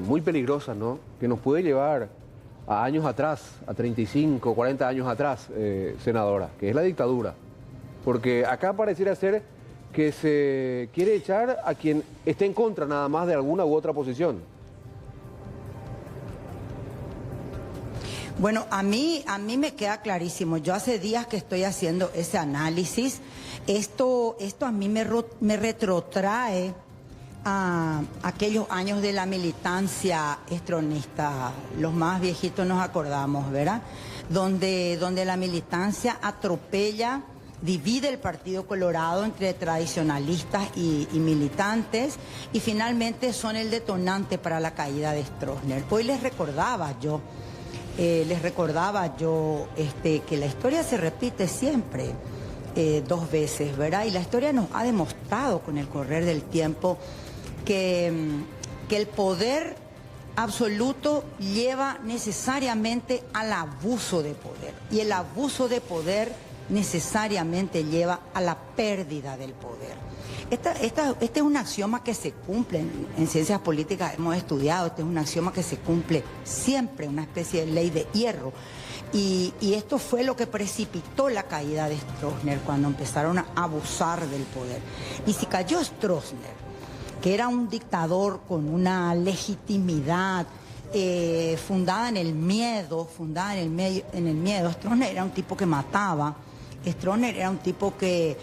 S9: muy peligrosa, ¿no? Que nos puede llevar a años atrás, a 35, 40 años atrás, senadora, que es la dictadura. Porque acá pareciera ser que se quiere echar a quien esté en contra nada más de alguna u otra posición.
S11: Bueno, a mí me queda clarísimo. Yo hace días que estoy haciendo ese análisis. Esto a mí me retrotrae a aquellos años de la militancia estronista. Los más viejitos nos acordamos, ¿verdad? Donde la militancia atropella, divide el Partido Colorado entre tradicionalistas y militantes, y finalmente son el detonante para la caída de Stroessner. Hoy les recordaba yo que la historia se repite siempre dos veces, ¿verdad? Y la historia nos ha demostrado con el correr del tiempo que el poder absoluto lleva necesariamente al abuso de poder, y el abuso de poder necesariamente lleva a la pérdida del poder. Este es un axioma que se cumple en ciencias políticas, hemos estudiado, este es un axioma que se cumple siempre, una especie de ley de hierro. Y esto fue lo que precipitó la caída de Stroessner, cuando empezaron a abusar del poder. Y si cayó Stroessner, que era un dictador con una legitimidad fundada en el miedo, Stroessner era un tipo que mataba, Stroessner era un tipo que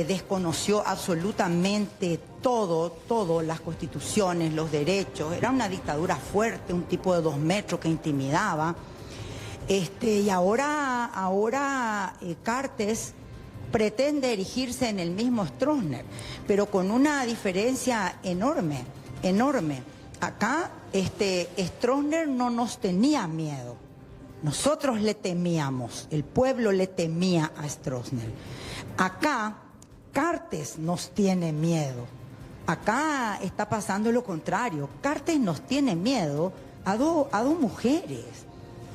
S11: desconoció absolutamente todo, las constituciones, los derechos, era una dictadura fuerte, un tipo de 2 metros que intimidaba. Y ahora Cartes pretende erigirse en el mismo Stroessner, pero con una diferencia enorme. Acá Stroessner no nos tenía miedo, nosotros le temíamos, el pueblo le temía a Stroessner. Acá Cartes nos tiene miedo, acá está pasando lo contrario. Cartes nos tiene miedo a dos mujeres,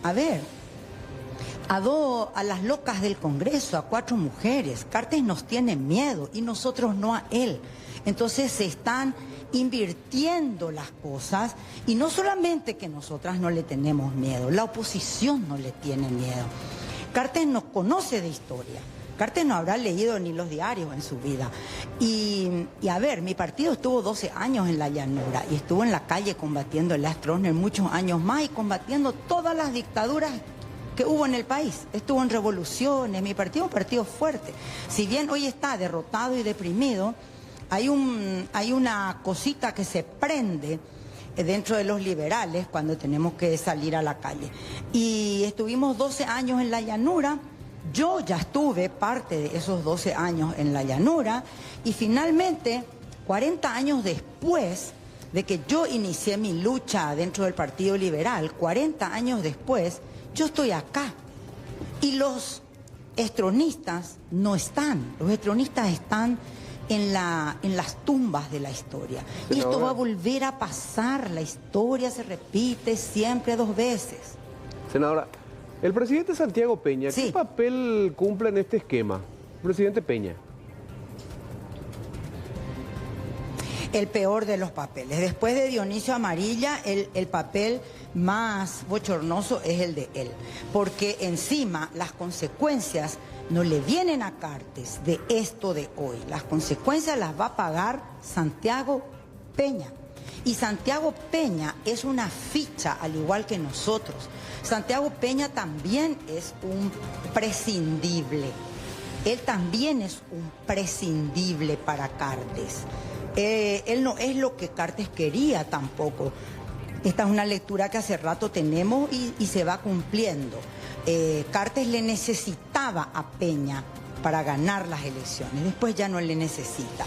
S11: a las locas del Congreso, a 4 mujeres. Cartes nos tiene miedo y nosotros no a él. Entonces se están invirtiendo las cosas, y no solamente que nosotras no le tenemos miedo, la oposición no le tiene miedo. Cartes no conoce de historia, Cartes no habrá leído ni los diarios en su vida. Y mi partido estuvo 12 años en la llanura y estuvo en la calle combatiendo el Stroessner muchos años más, y combatiendo todas las dictaduras que hubo en el país. Estuvo en revoluciones, mi partido es un partido fuerte. Si bien hoy está derrotado y deprimido, hay una cosita que se prende dentro de los liberales cuando tenemos que salir a la calle. Y estuvimos 12 años en la llanura. Yo ya estuve parte de esos 12 años en la llanura y finalmente, 40 años después de que yo inicié mi lucha dentro del Partido Liberal, 40 años después, yo estoy acá. Y los estronistas no están. Los estronistas están en las tumbas de la historia. Senadora. Y esto va a volver a pasar. La historia se repite siempre 2 veces.
S9: Senadora, el presidente Santiago Peña, ¿qué papel cumple en este esquema? Presidente Peña.
S11: El peor de los papeles. Después de Dionisio Amarilla, el papel más bochornoso es el de él. Porque encima las consecuencias no le vienen a Cartes de esto de hoy. Las consecuencias las va a pagar Santiago Peña. Y Santiago Peña es una ficha al igual que nosotros. Santiago Peña también es un prescindible. Él también es un prescindible para Cartes. Él no es lo que Cartes quería tampoco. Esta es una lectura que hace rato tenemos y se va cumpliendo. Cartes le necesitaba a Peña para ganar las elecciones, después ya no le necesita.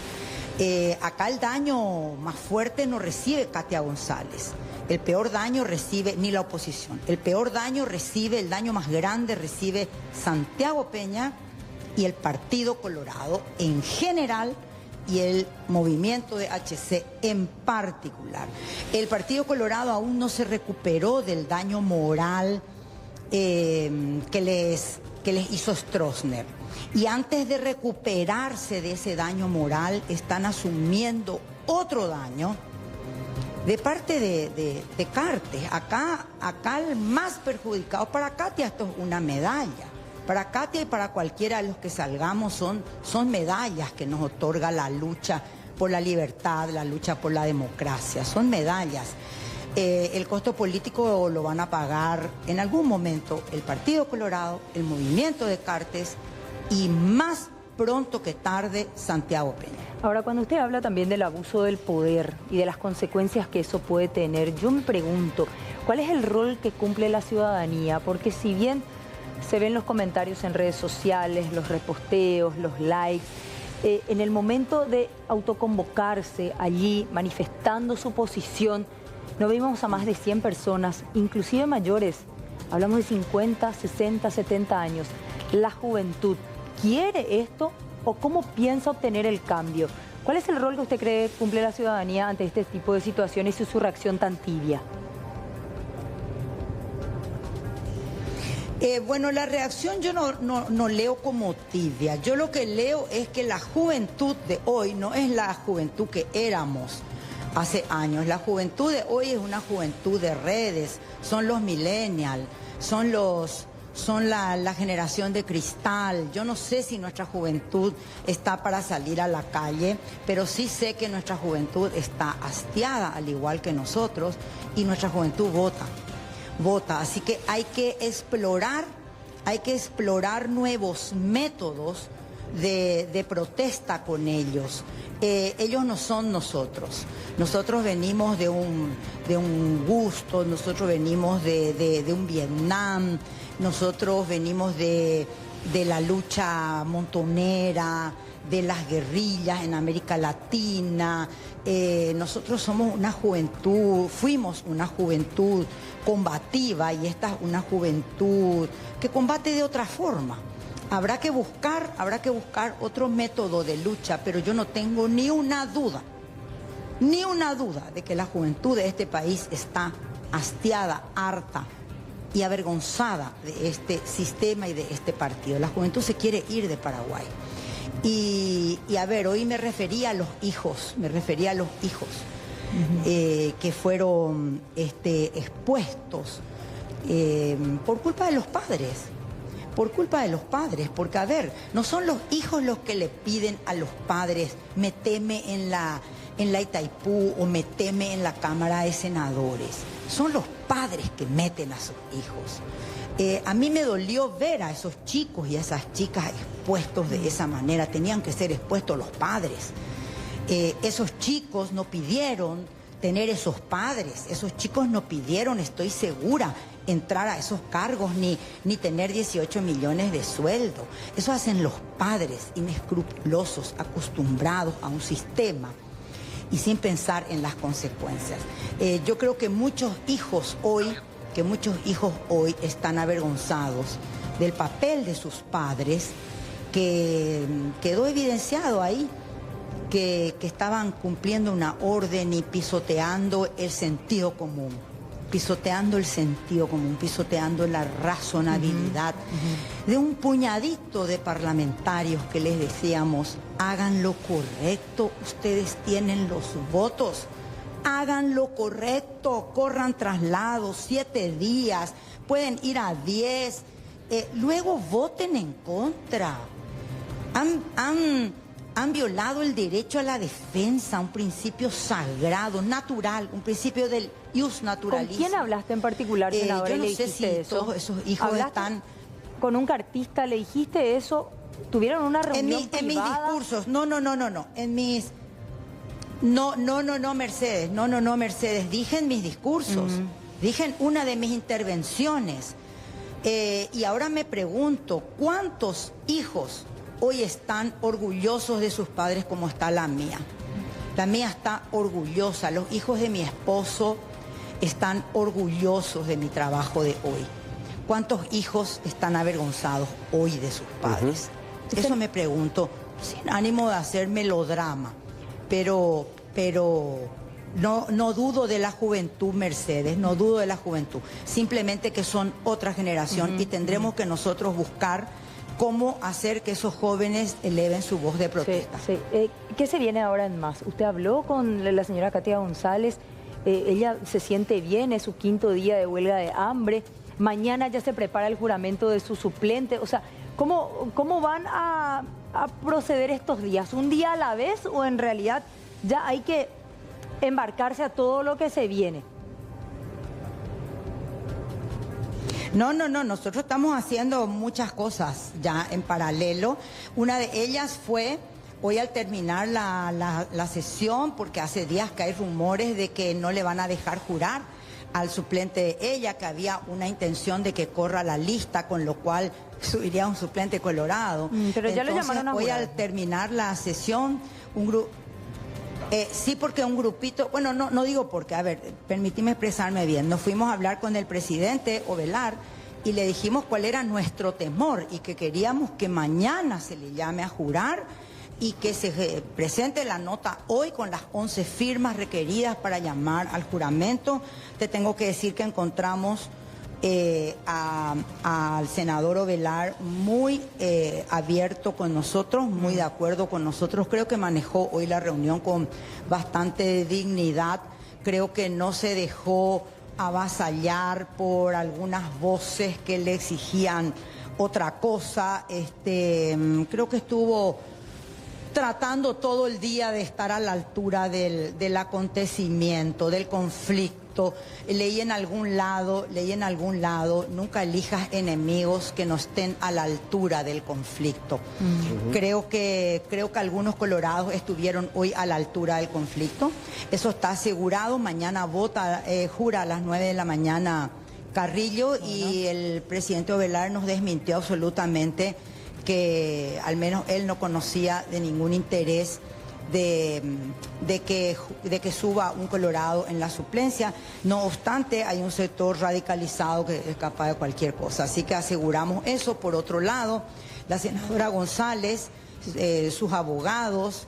S11: Acá el daño más fuerte no recibe Katia González, el peor daño recibe ni la oposición, el peor daño recibe, el daño más grande recibe Santiago Peña y el Partido Colorado en general, y el movimiento de HC en particular. El Partido Colorado aún no se recuperó del daño moral que les hizo Stroessner. Y antes de recuperarse de ese daño moral, están asumiendo otro daño de parte de Cartes. Acá el más perjudicado para Katia, esto es una medalla. Para Katia y para cualquiera de los que salgamos son medallas que nos otorga la lucha por la libertad, la lucha por la democracia. Son medallas. El costo político lo van a pagar en algún momento el Partido Colorado, el movimiento de Cartes y más pronto que tarde Santiago Peña.
S8: Ahora, cuando usted habla también del abuso del poder y de las consecuencias que eso puede tener, yo me pregunto, ¿cuál es el rol que cumple la ciudadanía? Porque si bien se ven los comentarios en redes sociales, los reposteos, los likes, en el momento de autoconvocarse allí, manifestando su posición, no vimos a más de 100 personas, inclusive mayores, hablamos de 50, 60, 70 años. La juventud, ¿quiere esto o cómo piensa obtener el cambio? ¿Cuál es el rol que usted cree que cumple la ciudadanía ante este tipo de situaciones y su reacción tan tibia?
S11: Bueno, la reacción yo no leo como tibia. Yo lo que leo es que la juventud de hoy no es la juventud que éramos hace años. La juventud de hoy es una juventud de redes, son los millennials, son la generación de cristal. Yo no sé si nuestra juventud está para salir a la calle, pero sí sé que nuestra juventud está hastiada, al igual que nosotros, y nuestra juventud vota. Así que hay que explorar nuevos métodos de protesta con ellos. Ellos no son nosotros. Nosotros venimos de un gusto, nosotros venimos de un Vietnam, nosotros venimos de la lucha montonera, de las guerrillas en América Latina. Nosotros somos una juventud, fuimos una juventud combativa y esta es una juventud que combate de otra forma. Habrá que buscar otro método de lucha, pero yo no tengo ni una duda de que la juventud de este país está hastiada, harta y avergonzada de este sistema y de este partido. La juventud se quiere ir de Paraguay. Y a ver, hoy me refería a los hijos, que fueron expuestos por culpa de los padres, porque a ver, no son los hijos los que le piden a los padres, meteme en la Itaipú o meteme en la Cámara de Senadores, son los padres que meten a sus hijos. A mí me dolió ver a esos chicos y a esas chicas expuestos de esa manera, tenían que ser expuestos los padres. Esos chicos no pidieron tener esos padres, esos chicos no pidieron, estoy segura, entrar a esos cargos ni tener 18 millones de sueldo. Eso hacen los padres inescrupulosos, acostumbrados a un sistema y sin pensar en las consecuencias. Yo creo que muchos hijos hoy están avergonzados del papel de sus padres, que quedó evidenciado ahí, que estaban cumpliendo una orden y pisoteando el sentido común, pisoteando la razonabilidad de un puñadito de parlamentarios que les decíamos, hagan lo correcto, ustedes tienen los votos, hagan lo correcto, corran traslados, 7 días, pueden ir a 10, luego voten en contra. Han violado el derecho a la defensa, un principio sagrado, natural, un principio del ius naturalismo.
S8: ¿Con quién hablaste en particular, senadora?
S11: Yo no
S8: ¿Le
S11: sé
S8: dijiste
S11: si
S8: eso?
S11: todos esos hijos están...
S8: ¿Con un cartista le dijiste eso? ¿Tuvieron una reunión privada?
S11: En mis discursos, no, en mis... No, Mercedes, dije en mis discursos, dije en una de mis intervenciones, y ahora me pregunto, ¿cuántos hijos hoy están orgullosos de sus padres como está la mía? La mía está orgullosa, los hijos de mi esposo están orgullosos de mi trabajo de hoy. ¿Cuántos hijos están avergonzados hoy de sus padres? Eso me pregunto, sin ánimo de hacer melodrama, pero no dudo de la juventud, Mercedes, no dudo de la juventud, simplemente que son otra generación y tendremos que nosotros buscar cómo hacer que esos jóvenes eleven su voz de protesta.
S8: Sí. ¿Qué se viene ahora en más? Usted habló con la señora Katia González, ella se siente bien, es su 5.º día de huelga de hambre, mañana ya se prepara el juramento de su suplente, o sea, ¿cómo van a proceder estos días? ¿Un día a la vez o en realidad ya hay que embarcarse a todo lo que se viene?
S11: No, nosotros estamos haciendo muchas cosas ya en paralelo. Una de ellas fue, hoy al terminar la sesión, porque hace días que hay rumores de que no le van a dejar jurar al suplente de ella, que había una intención de que corra la lista, con lo cual subiría un suplente colorado.
S8: Pero ya lo llamaron a
S11: hoy
S8: jurar.
S11: al terminar la sesión, un grupo... sí, porque un grupito, bueno, no digo porque, a ver, permíteme expresarme bien. Nos fuimos a hablar con el presidente Ovelar y le dijimos cuál era nuestro temor y que queríamos que mañana se le llame a jurar y que se presente la nota hoy con las 11 firmas requeridas para llamar al juramento. Te tengo que decir que encontramos al senador Ovelar muy abierto con nosotros, muy de acuerdo con nosotros. Creo que manejó hoy la reunión con bastante dignidad. Creo que no se dejó avasallar por algunas voces que le exigían otra cosa. Creo que estuvo tratando todo el día de estar a la altura del acontecimiento, del conflicto. Leí en algún lado, nunca elijas enemigos que no estén a la altura del conflicto. Creo que algunos colorados estuvieron hoy a la altura del conflicto. Eso está asegurado. Mañana jura a las 9 de la mañana Carrillo, y el presidente Ovelar nos desmintió absolutamente que al menos él no conocía de ningún interés de que suba un colorado en la suplencia. No obstante, hay un sector radicalizado que es capaz de cualquier cosa, así que aseguramos eso. Por otro lado, la senadora González, sus abogados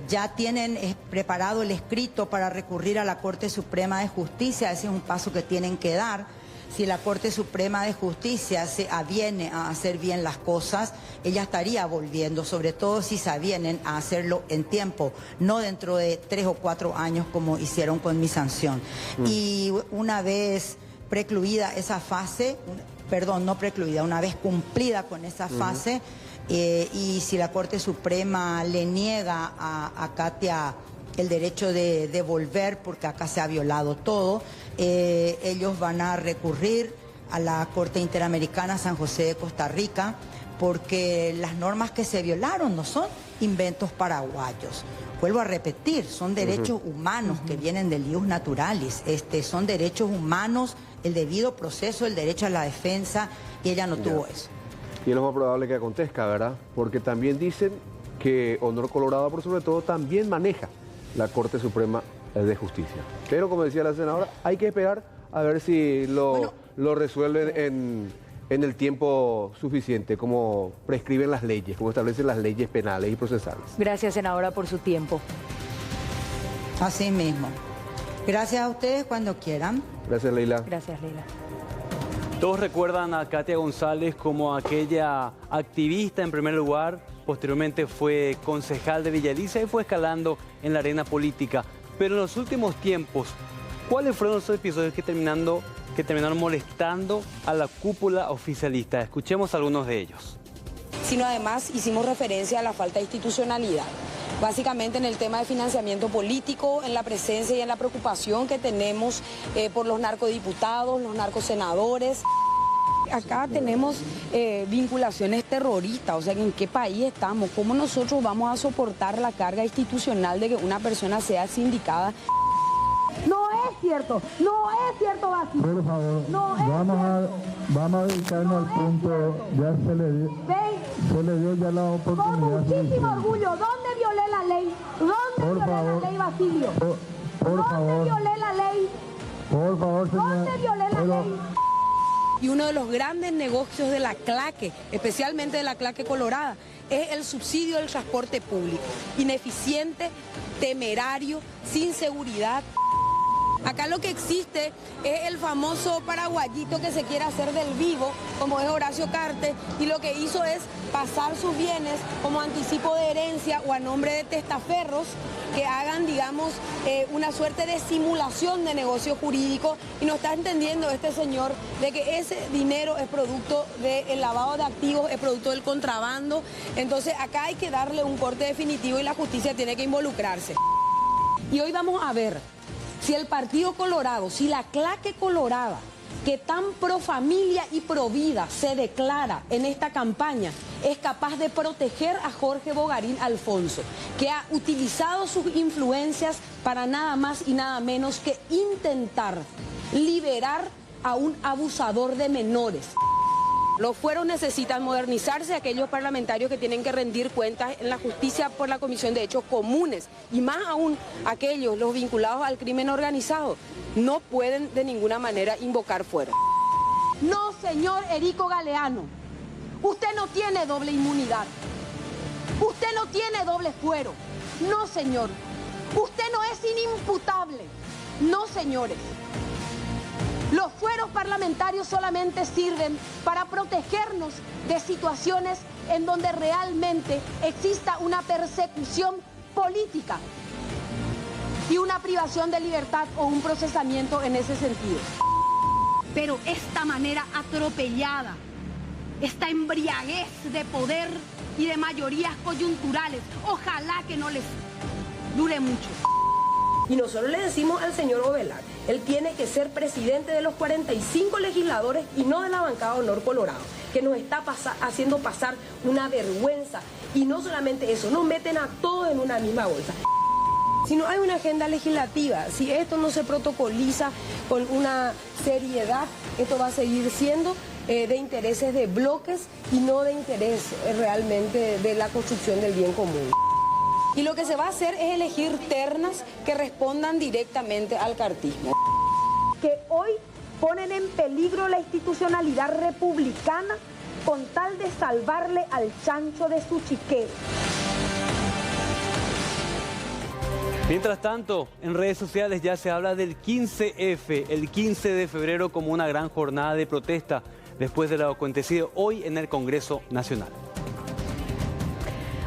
S11: ya tienen preparado el escrito para recurrir a la Corte Suprema de Justicia. Ese es un paso que tienen que dar. Si la Corte Suprema de Justicia se aviene a hacer bien las cosas, ella estaría volviendo, sobre todo si se avienen a hacerlo en tiempo, no dentro de 3 o 4 años como hicieron con mi sanción. Y una vez precluida esa fase, una vez cumplida con esa fase, y si la Corte Suprema le niega a Katia el derecho de volver, porque acá se ha violado todo, ellos van a recurrir a la Corte Interamericana San José de Costa Rica porque las normas que se violaron no son inventos paraguayos. Vuelvo a repetir, son derechos humanos que vienen del ius naturalis, son derechos humanos, el debido proceso, el derecho a la defensa, y ella no tuvo eso.
S9: Y es lo más probable que acontezca, ¿verdad? Porque también dicen que Honor Colorado, por sobre todo, también maneja la Corte Suprema de Justicia. Pero, como decía la senadora, hay que esperar a ver si lo resuelven en el tiempo suficiente, como prescriben las leyes, como establecen las leyes penales y procesales.
S8: Gracias, senadora, por su tiempo.
S11: Así mismo. Gracias a ustedes cuando quieran.
S9: Gracias, Leila.
S8: Gracias, Leila.
S10: Todos recuerdan a Katia González como aquella activista en primer lugar, posteriormente fue concejal de Villa Elisa y fue escalando en la arena política. Pero en los últimos tiempos, ¿cuáles fueron los episodios que terminaron molestando a la cúpula oficialista? Escuchemos algunos de ellos.
S18: Sino además hicimos referencia a la falta de institucionalidad. Básicamente en el tema de financiamiento político, en la presencia y en la preocupación que tenemos por los narcodiputados, los narcosenadores. Acá tenemos vinculaciones terroristas, o sea, ¿en qué país estamos? ¿Cómo nosotros vamos a soportar la carga institucional de que una persona sea sindicada?
S7: No es cierto, Basilio.
S19: Por favor,
S7: no es
S19: vamos a dedicarnos al punto, ya se le dio ya la oportunidad.
S7: Con muchísimo orgullo, ¿dónde violé la ley? ¿Dónde violé la ley, Basilio? ¿Dónde violé la ley?
S19: Por favor, señor.
S7: ¿Dónde violé la ley?
S18: Y uno de los grandes negocios de la claque, especialmente de la claque colorada, es el subsidio del transporte público. Ineficiente, temerario, sin seguridad. Acá lo que existe es el famoso paraguayito que se quiere hacer del vivo, como es Horacio Cartes, y lo que hizo es pasar sus bienes como anticipo de herencia o a nombre de testaferros que hagan, digamos, una suerte de simulación de negocio jurídico, y no está entendiendo este señor de que ese dinero es producto del lavado de activos, es producto del contrabando. Entonces acá hay que darle un corte definitivo y la justicia tiene que involucrarse. Y hoy vamos a ver si el Partido Colorado, si la claque colorada, que tan pro familia y pro vida se declara en esta campaña, es capaz de proteger a Jorge Bogarín Alfonso, que ha utilizado sus influencias para nada más y nada menos que intentar liberar a un abusador de menores. Los fueros necesitan modernizarse, aquellos parlamentarios que tienen que rendir cuentas en la justicia por la comisión de hechos comunes, y más aún aquellos, los vinculados al crimen organizado, no pueden de ninguna manera invocar fuero.
S7: No, señor Erico Galeano, usted no tiene doble inmunidad, usted no tiene doble fuero, no, señor, usted no es inimputable, no, señores. Los fueros parlamentarios solamente sirven para protegernos de situaciones en donde realmente exista una persecución política y una privación de libertad o un procesamiento en ese sentido.
S20: Pero esta manera atropellada, esta embriaguez de poder y de mayorías coyunturales, ojalá que no les dure mucho.
S18: Y nosotros le decimos al señor Ovelar, él tiene que ser presidente de los 45 legisladores y no de la bancada Honor Colorado, que nos está haciendo pasar una vergüenza. Y no solamente eso, nos meten a todos en una misma bolsa. Si no hay una agenda legislativa, si esto no se protocoliza con una seriedad, esto va a seguir siendo de intereses de bloques y no de interés realmente de la construcción del bien común. Y lo que se va a hacer es elegir ternas que respondan directamente al cartismo.
S7: Que hoy ponen en peligro la institucionalidad republicana con tal de salvarle al chancho de su chiquero.
S10: Mientras tanto, en redes sociales ya se habla del 15F, el 15 de febrero, como una gran jornada de protesta después de lo acontecido hoy en el Congreso Nacional.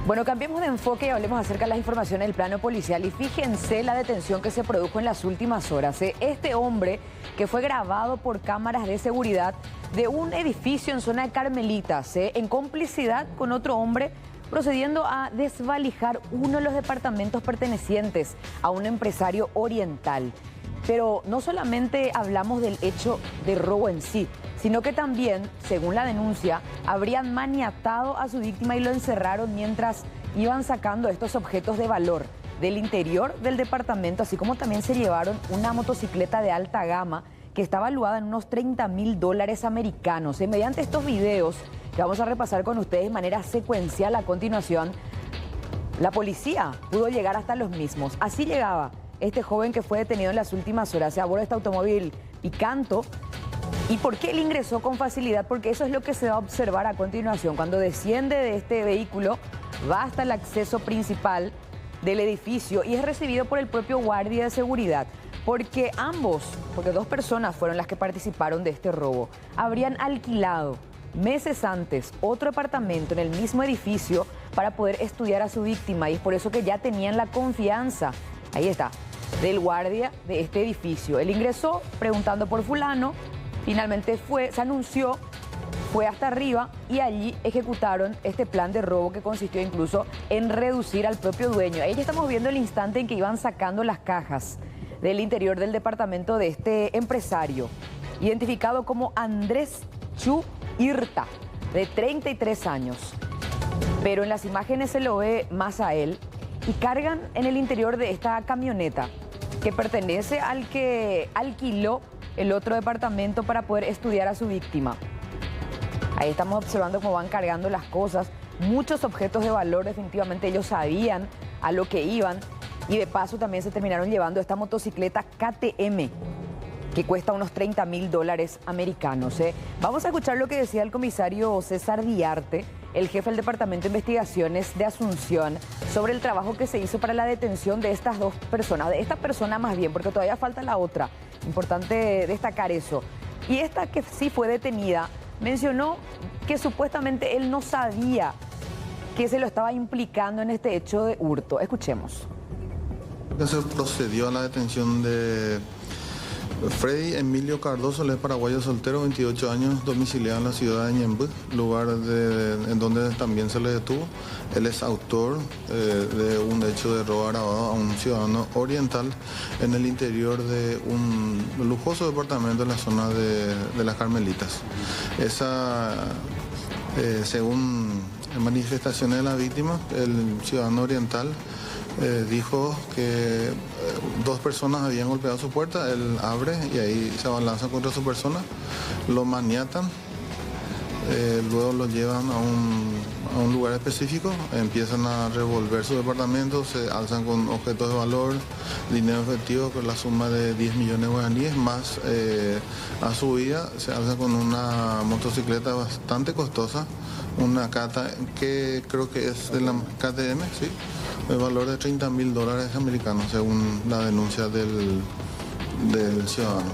S8: Bueno, cambiemos de enfoque y hablemos acerca de las informaciones del plano policial. Y fíjense la detención que se produjo en las últimas horas. Este hombre que fue grabado por cámaras de seguridad de un edificio en zona de Carmelitas, en complicidad con otro hombre, procediendo a desvalijar uno de los departamentos pertenecientes a un empresario oriental. Pero no solamente hablamos del hecho de robo en sí,
S21: sino que también, según la denuncia, habrían maniatado a su víctima y lo encerraron mientras iban sacando estos objetos de valor del interior del departamento, así como también se llevaron una motocicleta de alta gama que está valuada en unos $30.000 americanos. Y mediante estos videos que vamos a repasar con ustedes de manera secuencial a continuación, la policía pudo llegar hasta los mismos. Así llegaba este joven que fue detenido en las últimas horas a bordo de este automóvil Picanto. ¿Y por qué él ingresó con facilidad? Porque eso es lo que se va a observar a continuación. Cuando desciende de este vehículo, va hasta el acceso principal del edificio y es recibido por el propio guardia de seguridad. Porque dos personas fueron las que participaron de este robo. Habrían alquilado meses antes otro apartamento en el mismo edificio para poder estudiar a su víctima, y es por eso que ya tenían la confianza, ahí está, del guardia de este edificio. Él ingresó preguntando por fulano, finalmente se anunció, fue hasta arriba y allí ejecutaron este plan de robo que consistió incluso en reducir al propio dueño. Ahí ya estamos viendo el instante en que iban sacando las cajas del interior del departamento de este empresario, identificado como Andrés Chu Irta, de 33 años. Pero en las imágenes se lo ve más a él y cargan en el interior de esta camioneta que pertenece al que alquiló el otro departamento para poder estudiar a su víctima. Ahí estamos observando cómo van cargando las cosas, muchos objetos de valor. Definitivamente ellos sabían a lo que iban y de paso también se terminaron llevando esta motocicleta KTM que cuesta unos $30.000 americanos. Vamos a escuchar lo que decía el comisario César Diarte, el jefe del Departamento de Investigaciones de Asunción, sobre el trabajo que se hizo para la detención de estas dos personas, de esta persona más bien, porque todavía falta la otra. Importante destacar eso. Y esta que sí fue detenida mencionó que supuestamente él no sabía que se lo estaba implicando en este hecho de hurto. Escuchemos.
S16: Se procedió a la detención de Freddy Emilio Cardoso, él es paraguayo soltero, 28 años, domiciliado en la ciudad de Ñemby, lugar en donde también se le detuvo. Él es autor de un hecho de robo agravado a un ciudadano oriental en el interior de un lujoso departamento en la zona de las Carmelitas. Según manifestaciones de la víctima, el ciudadano oriental dijo que dos personas habían golpeado su puerta. Él abre y ahí se abalanzan contra su persona, lo maniatan, luego lo llevan a un lugar específico, empiezan a revolver su departamento, se alzan con objetos de valor, dinero efectivo con la suma de 10 millones de guaraníes, más a su huida se alzan con una motocicleta bastante costosa, una Cata que creo que es de la KTM, sí, el valor de $30.000 americanos, según la denuncia del ciudadano.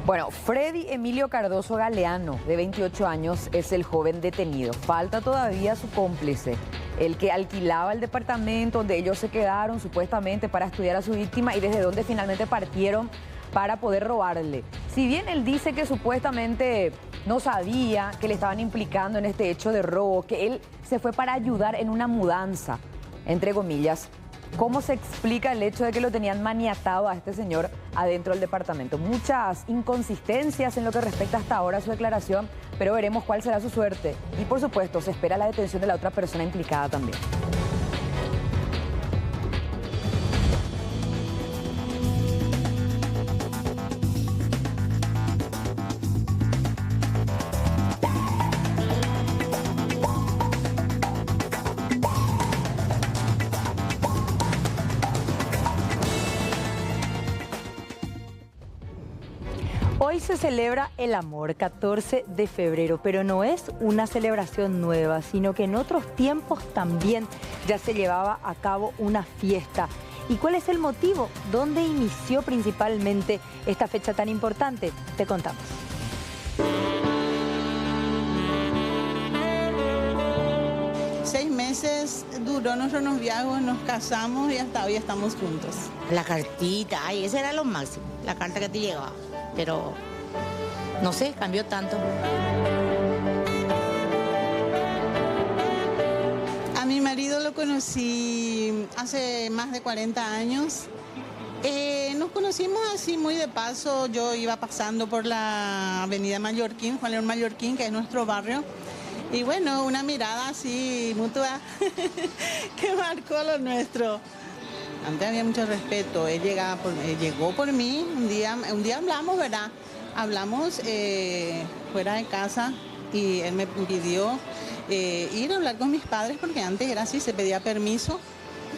S21: Bueno, Freddy Emilio Cardoso Galeano, de 28 años, es el joven detenido. Falta todavía su cómplice, el que alquilaba el departamento donde ellos se quedaron supuestamente para estudiar a su víctima y desde donde finalmente partieron para poder robarle. Si bien él dice que supuestamente no sabía que le estaban implicando en este hecho de robo, que él se fue para ayudar en una mudanza, entre comillas, ¿cómo se explica el hecho de que lo tenían maniatado a este señor adentro del departamento? Muchas inconsistencias en lo que respecta hasta ahora a su declaración, pero veremos cuál será su suerte. Y por supuesto, se espera la detención de la otra persona implicada también.
S8: Hoy se celebra el amor, 14 de febrero, pero no es una celebración nueva, sino que en otros tiempos también ya se llevaba a cabo una fiesta. ¿Y cuál es el motivo? ¿Dónde inició principalmente esta fecha tan importante? Te contamos.
S22: Seis meses duró nuestro noviazgo, nos casamos y hasta hoy estamos juntos.
S23: La cartita, ay, ese era lo máximo, la carta que te llegaba. Pero, no sé, cambió tanto.
S22: A mi marido lo conocí hace más de 40 años. Nos nos conocimos así muy de paso. Yo iba pasando por la avenida Mallorquín, Juan León Mallorquín, que es nuestro barrio. Y bueno, una mirada así mutua que marcó lo nuestro. Antes había mucho respeto. Él llegó por mí. Un día hablamos, ¿verdad? Hablamos fuera de casa y él me pidió ir a hablar con mis padres porque antes era así, se pedía permiso.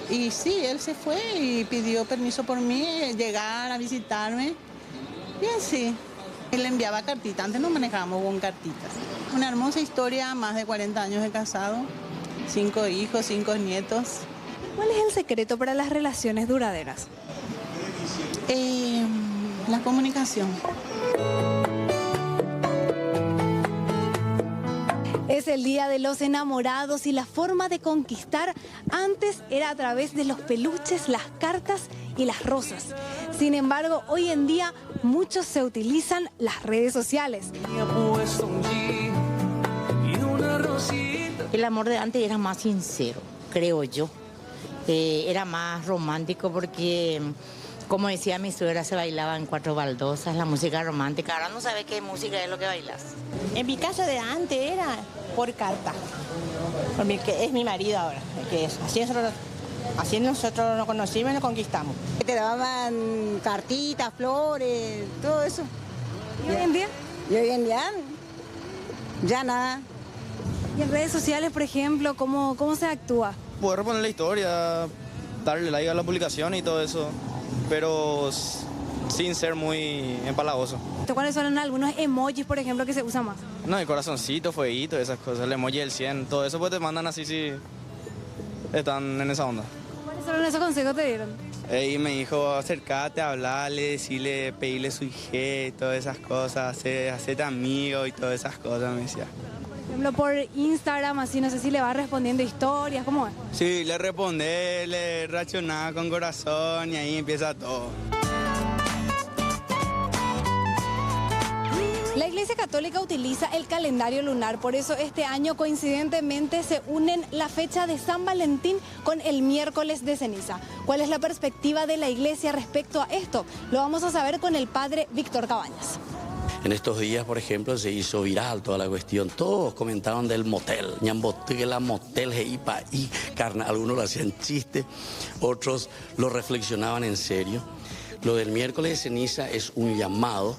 S22: Y sí, él se fue y pidió permiso por mí, llegar a visitarme. Y así, él enviaba cartitas, antes no manejábamos con cartitas. Una hermosa historia, más de 40 años de casado, 5 hijos, 5 nietos.
S20: ¿Cuál es el secreto para las relaciones duraderas?
S22: La comunicación.
S20: Es el Día de los Enamorados y la forma de conquistar antes era a través de los peluches, las cartas y las rosas. Sin embargo, hoy en día muchos se utilizan las redes sociales.
S23: El amor de antes era más sincero, creo yo. Era más romántico porque, como decía mi suegra, se bailaba en 4 baldosas, la música romántica. Ahora no sabes qué música es lo que bailas.
S1: En mi caso de antes era por carta, porque es mi marido ahora, que es así nosotros nos conocimos y nos conquistamos. Te daban cartitas, flores, todo eso.
S20: ¿Y hoy en día?
S1: Y hoy en día ya nada.
S20: ¿Y en redes sociales, por ejemplo, cómo se actúa?
S6: Poder poner la historia, darle like a la publicación y todo eso, pero sin ser muy empalagoso.
S20: ¿Cuáles son algunos emojis, por ejemplo, que se usan más?
S6: No, el corazoncito, fueguito, esas cosas, el emoji del 100, todo eso pues te mandan así si están en esa onda.
S20: ¿Cuáles son esos consejos que te dieron?
S6: Y me dijo, acércate, hablarle, decirle, pedirle su hija, todas esas cosas, hacerte amigo y todas esas cosas, me decía.
S20: Por ejemplo, por Instagram, así, no sé si le vas respondiendo historias, ¿cómo es?
S6: Sí, le respondé, le reaccionaba con corazón y ahí empieza todo.
S20: La Iglesia Católica utiliza el calendario lunar, por eso este año coincidentemente se unen la fecha de San Valentín con el miércoles de ceniza. ¿Cuál es la perspectiva de la Iglesia respecto a esto? Lo vamos a saber con el padre Víctor Cabañas.
S12: En estos días, por ejemplo, se hizo viral toda la cuestión. Todos comentaban del motel. Ñambotela motel, heipa y carne. Algunos lo hacían chiste, otros lo reflexionaban en serio. Lo del miércoles de ceniza es un llamado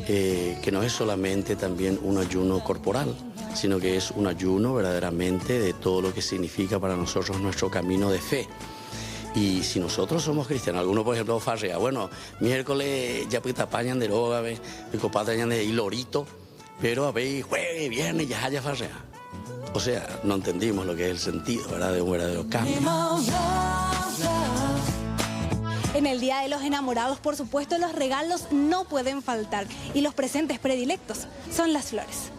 S12: que no es solamente también un ayuno corporal, sino que es un ayuno verdaderamente de todo lo que significa para nosotros nuestro camino de fe. Y si nosotros somos cristianos, algunos por ejemplo farrea, bueno, miércoles ya pues tapañan de droga, picopatañan de lorito, pero a ver, jueves, viernes ya haya farrea. O sea, no entendimos lo que es el sentido, ¿verdad?, de un verdadero cambio.
S20: En el Día de los Enamorados, por supuesto, los regalos no pueden faltar y los presentes predilectos son las flores.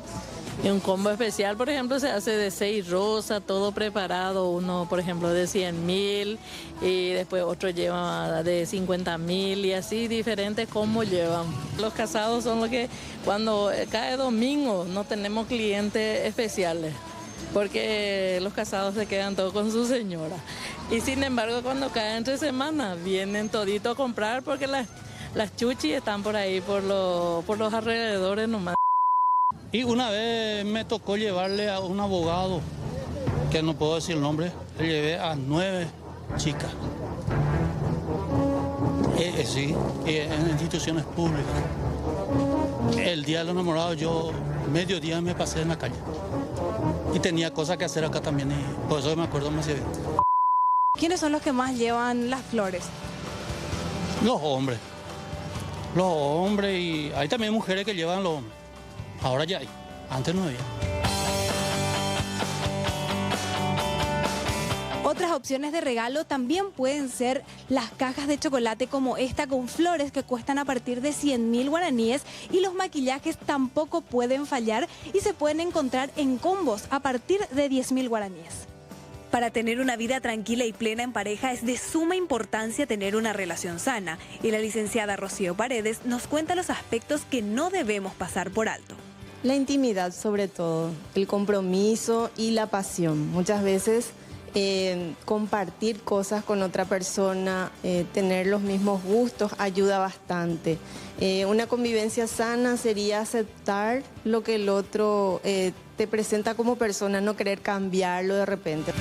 S24: Y un combo especial, por ejemplo, se hace de 6 rosas, todo preparado. Uno, por ejemplo, de 100.000 y después otro lleva de 50.000 y así diferentes combos llevan. Los casados son los que cuando cae domingo no tenemos clientes especiales porque los casados se quedan todos con su señora. Y sin embargo, cuando cae entre semanas vienen toditos a comprar porque las chuchis están por ahí, por los alrededores nomás.
S25: Y una vez me tocó llevarle a un abogado, que no puedo decir el nombre, le llevé a 9 chicas. Sí, en instituciones públicas. El día de los enamorados yo mediodía me pasé en la calle. Y tenía cosas que hacer acá también, y por eso me acuerdo más bien.
S20: ¿Quiénes son los que más llevan las flores?
S25: Los hombres. Los hombres, y hay también mujeres que llevan los hombres. Ahora ya hay, antes no había.
S20: Otras opciones de regalo también pueden ser las cajas de chocolate como esta con flores que cuestan a partir de 100.000 guaraníes y los maquillajes tampoco pueden fallar y se pueden encontrar en combos a partir de 10.000 guaraníes. Para tener una vida tranquila y plena en pareja es de suma importancia tener una relación sana y la licenciada Rocío Paredes nos cuenta los aspectos que no debemos pasar por alto.
S26: La intimidad sobre todo, el compromiso y la pasión. Muchas veces
S17: compartir cosas con otra persona, tener los mismos gustos, ayuda bastante. Una convivencia sana sería aceptar lo que el otro te presenta como persona, no querer cambiarlo de repente.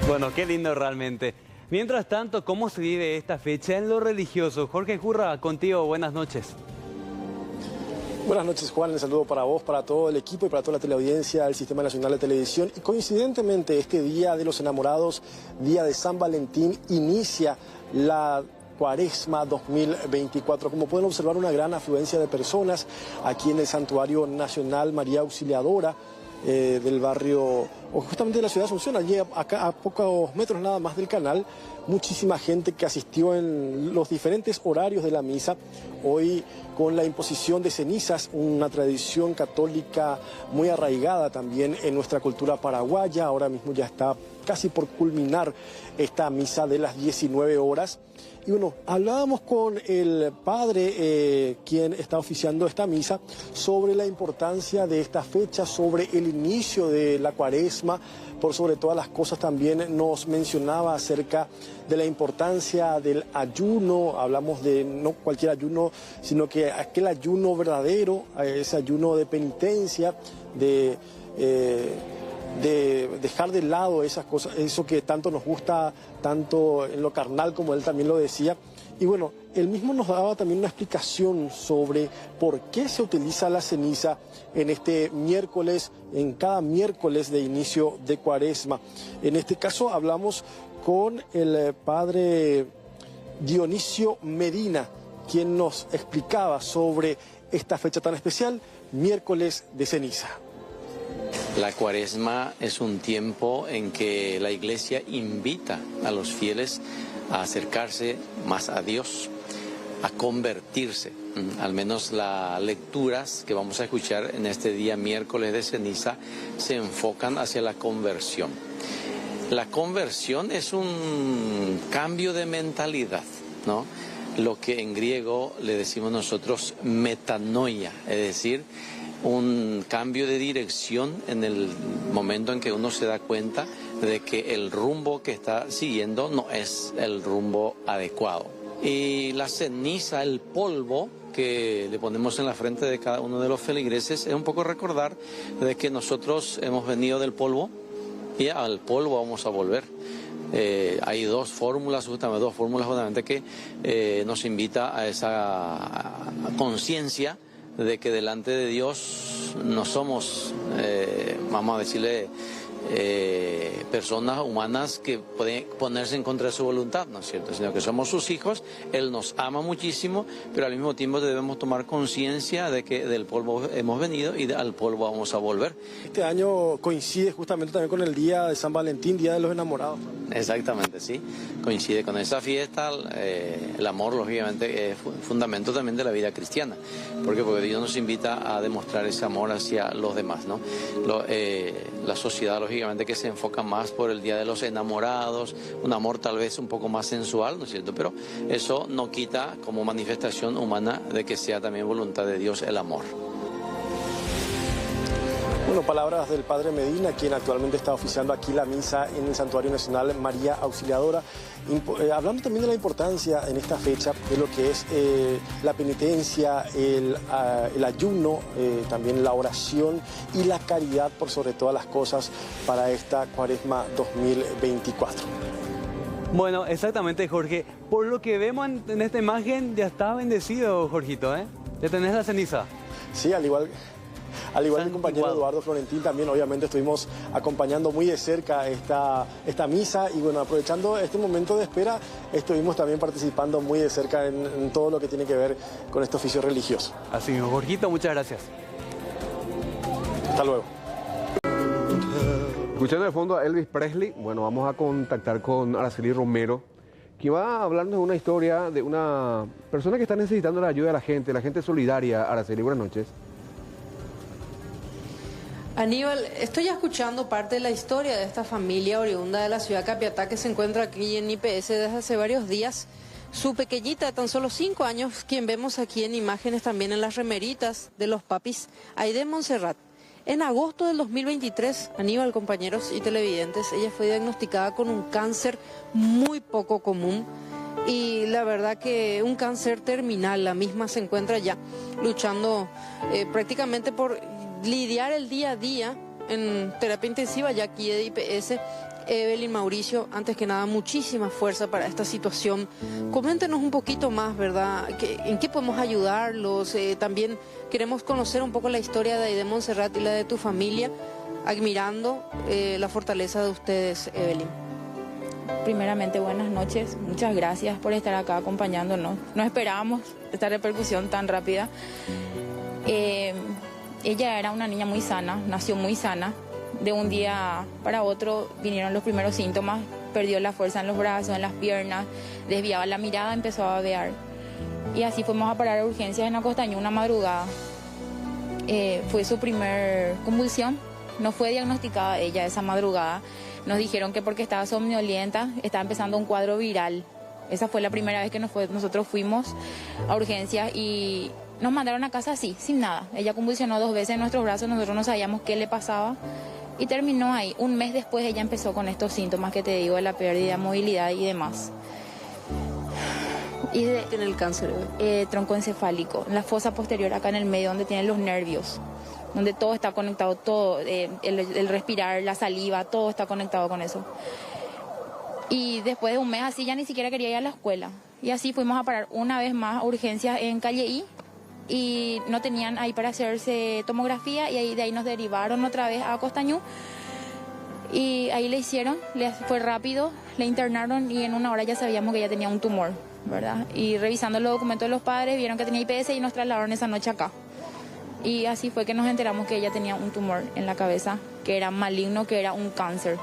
S10: Bueno, qué lindo realmente. Mientras tanto, ¿cómo se vive esta fecha en lo religioso? Jorge Jurra, contigo, buenas noches.
S2: Buenas noches, Juan. Un saludo para vos, para todo el equipo y para toda la teleaudiencia del Sistema Nacional de Televisión. Y coincidentemente, este Día de los Enamorados, Día de San Valentín, inicia la Cuaresma 2024. Como pueden observar, una gran afluencia de personas aquí en el Santuario Nacional María Auxiliadora del barrio, o justamente de la ciudad de Asunción, allí acá a pocos metros nada más del canal. Muchísima gente que asistió en los diferentes horarios de la misa. Hoy con la imposición de cenizas, una tradición católica muy arraigada también en nuestra cultura paraguaya. Ahora mismo ya está casi por culminar esta misa de las 19 horas. Y bueno, hablábamos con el padre quien está oficiando esta misa sobre la importancia de esta fecha, sobre el inicio de la Cuaresma. Por sobre todas las cosas también nos mencionaba acerca de la importancia del ayuno. Hablamos de no cualquier ayuno, sino que aquel ayuno verdadero, ese ayuno de penitencia, de dejar de lado esas cosas, eso que tanto nos gusta, tanto en lo carnal como él también lo decía. Y bueno, él mismo nos daba también una explicación sobre por qué se utiliza la ceniza en este miércoles, en cada miércoles de inicio de Cuaresma. En este caso hablamos con el padre Dionisio Medina, quien nos explicaba sobre esta fecha tan especial, miércoles de ceniza.
S3: La Cuaresma es un tiempo en que la Iglesia invita a los fieles a acercarse más a Dios, a convertirse. Al menos las lecturas que vamos a escuchar en este día miércoles de ceniza se enfocan hacia la conversión. La conversión es un cambio de mentalidad, ¿no? Lo que en griego le decimos nosotros metanoia, es decir, un cambio de dirección en el momento en que uno se da cuenta de que el rumbo que está siguiendo no es el rumbo adecuado. Y la ceniza, el polvo que le ponemos en la frente de cada uno de los feligreses, es un poco recordar de que nosotros hemos venido del polvo y al polvo vamos a volver. Hay dos fórmulas justamente que nos invita a esa conciencia de que delante de Dios no somos, vamos a decirle, personas humanas que pueden ponerse en contra de su voluntad, ¿no es cierto? Sino que somos sus hijos, Él nos ama muchísimo, pero al mismo tiempo debemos tomar conciencia de que del polvo hemos venido y al polvo vamos a volver.
S2: Este año coincide justamente también con el día de San Valentín, Día de los Enamorados.
S3: Exactamente, sí, coincide con esa fiesta. El amor, lógicamente, es fundamento también de la vida cristiana. ¿Por qué? Porque Dios nos invita a demostrar ese amor hacia los demás, ¿no? La sociedad, lógicamente, que se enfoca más por el Día de los Enamorados, un amor tal vez un poco más sensual, ¿no es cierto? Pero eso no quita como manifestación humana de que sea también voluntad de Dios el amor.
S2: Bueno, palabras del padre Medina, quien actualmente está oficiando aquí la misa en el Santuario Nacional María Auxiliadora, hablando también de la importancia en esta fecha de lo que es la penitencia, el ayuno, también la oración y la caridad por sobre todas las cosas para esta Cuaresma 2024.
S10: Bueno, exactamente, Jorge. Por lo que vemos en esta imagen, ya está bendecido, Jorgito, ¿eh? Ya tenés la ceniza.
S2: Sí, al igual que el compañero Eduardo Florentín, también obviamente estuvimos acompañando muy de cerca esta misa y bueno, aprovechando este momento de espera, estuvimos también participando muy de cerca en todo lo que tiene que ver con este oficio religioso.
S10: Así mismo, Jorgito, muchas gracias.
S2: Hasta luego.
S9: Escuchando de fondo a Elvis Presley, bueno, vamos a contactar con Araceli Romero, que va a hablarnos de una historia de una persona que está necesitando la ayuda de la gente solidaria. Araceli, buenas noches.
S4: Aníbal, estoy escuchando parte de la historia de esta familia oriunda de la ciudad de Capiatá que se encuentra aquí en IPS desde hace varios días. su pequeñita de tan solo 5 años, quien vemos aquí en imágenes también en las remeritas de los papis, Aide Montserrat. En agosto del 2023, Aníbal, compañeros y televidentes, ella fue diagnosticada con un cáncer muy poco común y la verdad que un cáncer terminal. La misma se encuentra ya luchando prácticamente por lidiar el día a día en terapia intensiva ya aquí de IPS. Evelyn, Mauricio, antes que nada, muchísima fuerza para esta situación. Coméntenos un poquito más, ¿verdad? ¿En qué podemos ayudarlos? También queremos conocer un poco la historia de Aide Montserrat y la de tu familia, admirando la fortaleza de ustedes, Evelyn.
S5: Primeramente, buenas noches. Muchas gracias por estar acá acompañándonos. No esperábamos esta repercusión tan rápida. Ella era una niña muy sana, nació muy sana. De un día para otro vinieron los primeros síntomas, perdió la fuerza en los brazos, en las piernas, desviaba la mirada, empezó a babear. Y así fuimos a parar a urgencias en Acostañú una madrugada. Fue su primer convulsión, no fue diagnosticada ella esa madrugada. Nos dijeron que porque estaba somnolienta, estaba empezando un cuadro viral. Esa fue la primera vez que nosotros fuimos a urgencias y nos mandaron a casa así, sin nada. Ella convulsionó 2 veces en nuestros brazos, nosotros no sabíamos qué le pasaba. Y terminó ahí. Un mes después ella empezó con estos síntomas que te digo, de la pérdida de movilidad y demás.
S4: ¿Y tiene el cáncer?
S5: Troncoencefálico, en la fosa posterior, acá en el medio, donde tienen los nervios, donde todo está conectado, todo, el respirar, la saliva, todo está conectado con eso. Y después de un mes así ya ni siquiera quería ir a la escuela. Y así fuimos a parar una vez más a urgencias en Calle I. Y no tenían ahí para hacerse tomografía y de ahí nos derivaron otra vez a Acostañú y ahí le hicieron, fue rápido, le internaron y en 1 hora ya sabíamos que ella tenía un tumor, ¿verdad? Y revisando los documentos de los padres vieron que tenía IPS y nos trasladaron esa noche acá. Y así fue que nos enteramos que ella tenía un tumor en la cabeza, que era maligno, que era un cáncer.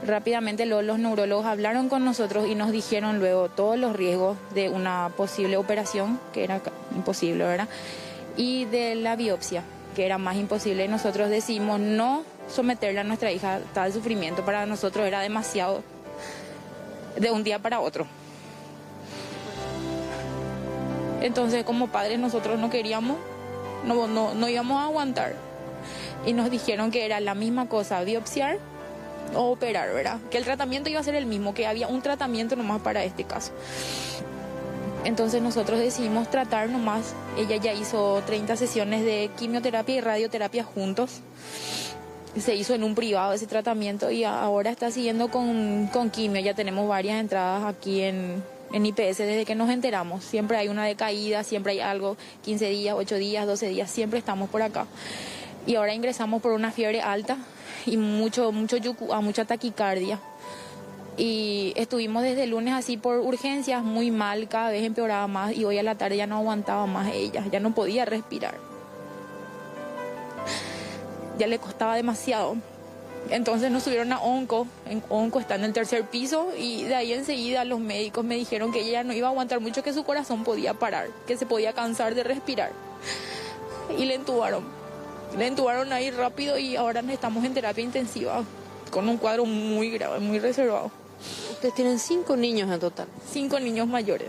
S5: Rápidamente los neurólogos hablaron con nosotros y nos dijeron luego todos los riesgos de una posible operación, que era imposible, ¿verdad? Y de la biopsia, que era más imposible. Y nosotros decidimos no someterle a nuestra hija a tal sufrimiento. Para nosotros era demasiado de un día para otro. Entonces, como padres, nosotros no queríamos, no íbamos a aguantar. Y nos dijeron que era la misma cosa, biopsiar o operar, ¿verdad? Que el tratamiento iba a ser el mismo, que había un tratamiento nomás para este caso. Entonces nosotros decidimos tratar nomás. Ella ya hizo 30 sesiones de quimioterapia y radioterapia juntos. Se hizo en un privado ese tratamiento y ahora está siguiendo con quimio. Ya tenemos varias entradas aquí en IPS desde que nos enteramos. Siempre hay una decaída, siempre hay algo, 15 días, 8 días, 12 días, siempre estamos por acá. Y ahora ingresamos por una fiebre alta y mucha taquicardia. Y estuvimos desde el lunes así por urgencias, muy mal, cada vez empeoraba más y hoy a la tarde ya no aguantaba más ella, ya no podía respirar. Ya le costaba demasiado. Entonces nos subieron a Onco, en Onco está en el 3er piso y de ahí enseguida los médicos me dijeron que ella ya no iba a aguantar mucho, que su corazón podía parar, que se podía cansar de respirar. Y le entubaron ahí rápido y ahora estamos en terapia intensiva con un cuadro muy grave, muy reservado.
S4: Ustedes tienen 5 niños en total.
S5: 5 niños mayores.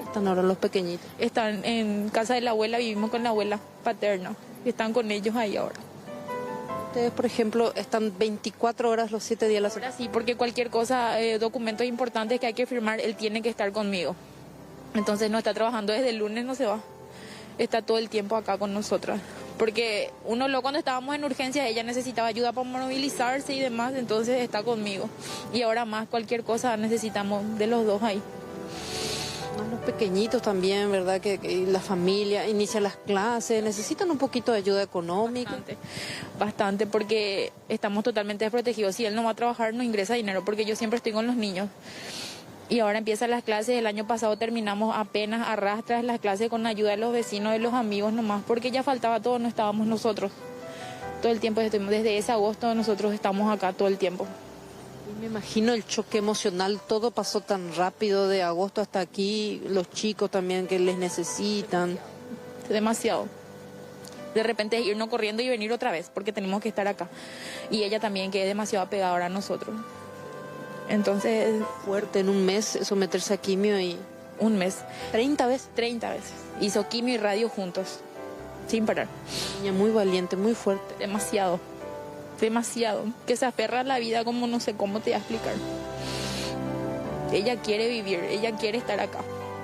S4: Están ahora los pequeñitos.
S5: Están en casa de la abuela, vivimos con la abuela paterna. Están con ellos ahí ahora.
S4: Ustedes, por ejemplo, están 24 horas los 7 días a la semana.
S5: Sí, porque cualquier cosa, documentos importantes que hay que firmar, él tiene que estar conmigo. Entonces no está trabajando desde el lunes, no se va. Está todo el tiempo acá con nosotras. Porque cuando estábamos en urgencia, ella necesitaba ayuda para movilizarse y demás, entonces está conmigo. Y ahora más, cualquier cosa necesitamos de los dos ahí.
S4: Los pequeñitos también, ¿verdad? Que la familia inicia las clases, necesitan un poquito de ayuda económica.
S5: Bastante, porque estamos totalmente desprotegidos. Si él no va a trabajar, no ingresa dinero, porque yo siempre estoy con los niños. Y ahora empiezan las clases. El año pasado terminamos apenas a rastras las clases con ayuda de los vecinos, de los amigos nomás, porque ya faltaba todo, no estábamos nosotros. Todo el tiempo, desde ese agosto nosotros estamos acá todo el tiempo.
S4: Me imagino el choque emocional, todo pasó tan rápido de agosto hasta aquí, los chicos también que les necesitan.
S5: Demasiado. De repente irnos corriendo y venir otra vez, porque tenemos que estar acá. Y ella también, que es demasiado apegada a nosotros. Entonces...
S4: Fuerte, en un mes someterse a quimio y...
S5: Un mes.
S4: 30 veces.
S5: 30 veces. Hizo quimio y radio juntos, sin parar.
S4: Niña muy valiente, muy fuerte.
S5: Demasiado. Que se aferra a la vida como no sé cómo te voy a explicar. Ella quiere vivir, ella quiere estar acá.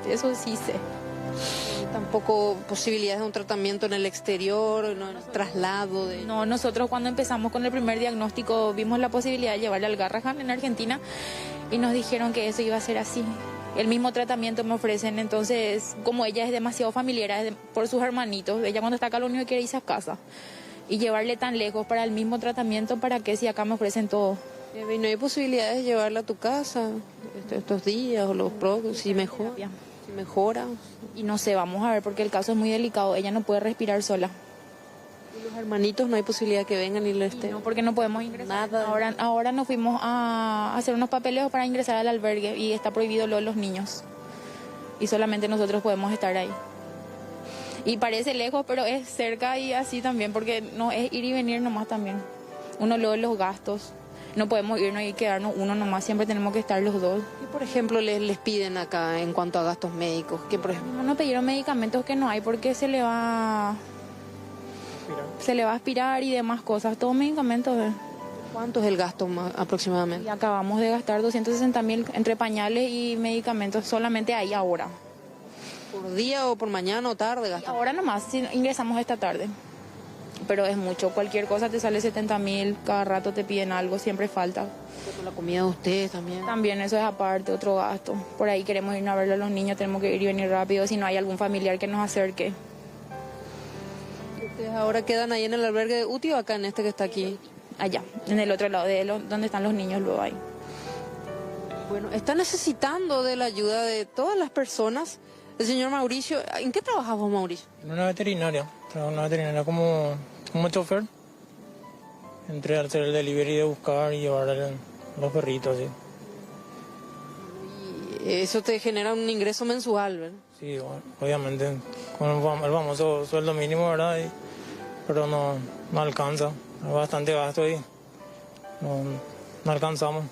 S5: Eso sí sé.
S4: Tampoco posibilidades de un tratamiento en el exterior, no, traslado.
S5: No, nosotros cuando empezamos con el primer diagnóstico vimos la posibilidad de llevarla al Garrahan en Argentina y nos dijeron que eso iba a ser así. El mismo tratamiento me ofrecen, entonces como ella es demasiado familiar por sus hermanitos, ella cuando está acá lo único que quiere es irse a casa. Y llevarle tan lejos para el mismo tratamiento, ¿para qué si acá me ofrecen todo?
S4: ¿Y no hay posibilidades de llevarla a tu casa estos días o los próximos, si mejora?
S5: Y no sé, vamos a ver, porque el caso es muy delicado, ella no puede respirar sola.
S4: ¿Y los hermanitos no hay posibilidad que vengan y le estén?
S5: No, porque no podemos ingresar. Ahora nos fuimos a hacer unos papeleos para ingresar al albergue y está prohibido lo de los niños. Y solamente nosotros podemos estar ahí. Y parece lejos, pero es cerca y así también, porque no es ir y venir nomás también. Uno luego los gastos. No podemos irnos y quedarnos uno nomás, siempre tenemos que estar los dos.
S4: ¿Qué, por ejemplo, les piden acá en cuanto a gastos médicos? ¿Qué, por ejemplo?
S5: Nos pidieron medicamentos que no hay porque se le va a aspirar y demás cosas, todos medicamentos.
S4: ¿Cuánto es el gasto aproximadamente?
S5: Y acabamos de gastar 260.000 entre pañales y medicamentos solamente ahí ahora.
S4: ¿Por día o por mañana o tarde gastan?
S5: Ahora nomás, si ingresamos esta tarde. Pero es mucho, cualquier cosa te sale 70.000, cada rato te piden algo, siempre falta.
S4: ¿La comida de ustedes también?
S5: También, eso es aparte, otro gasto. Por ahí queremos ir a verlo a los niños, tenemos que ir y venir rápido, si no hay algún familiar que nos acerque.
S4: ¿Ustedes ahora quedan ahí en el albergue de UTI o acá en este que está aquí?
S5: Allá, en el otro lado, donde están los niños, luego ahí.
S4: Bueno, está necesitando de la ayuda de todas las personas. El señor Mauricio, ¿en qué trabajas vos, Mauricio?
S11: En una veterinaria, trabajo en una veterinaria como chofer. Entré a hacer el delivery de buscar y llevar a los perritos, así.
S4: Y eso te genera un ingreso mensual, ¿verdad?
S11: Sí, bueno, obviamente, con el famoso sueldo mínimo, ¿verdad? Pero no alcanza, hay bastante gasto y no alcanzamos.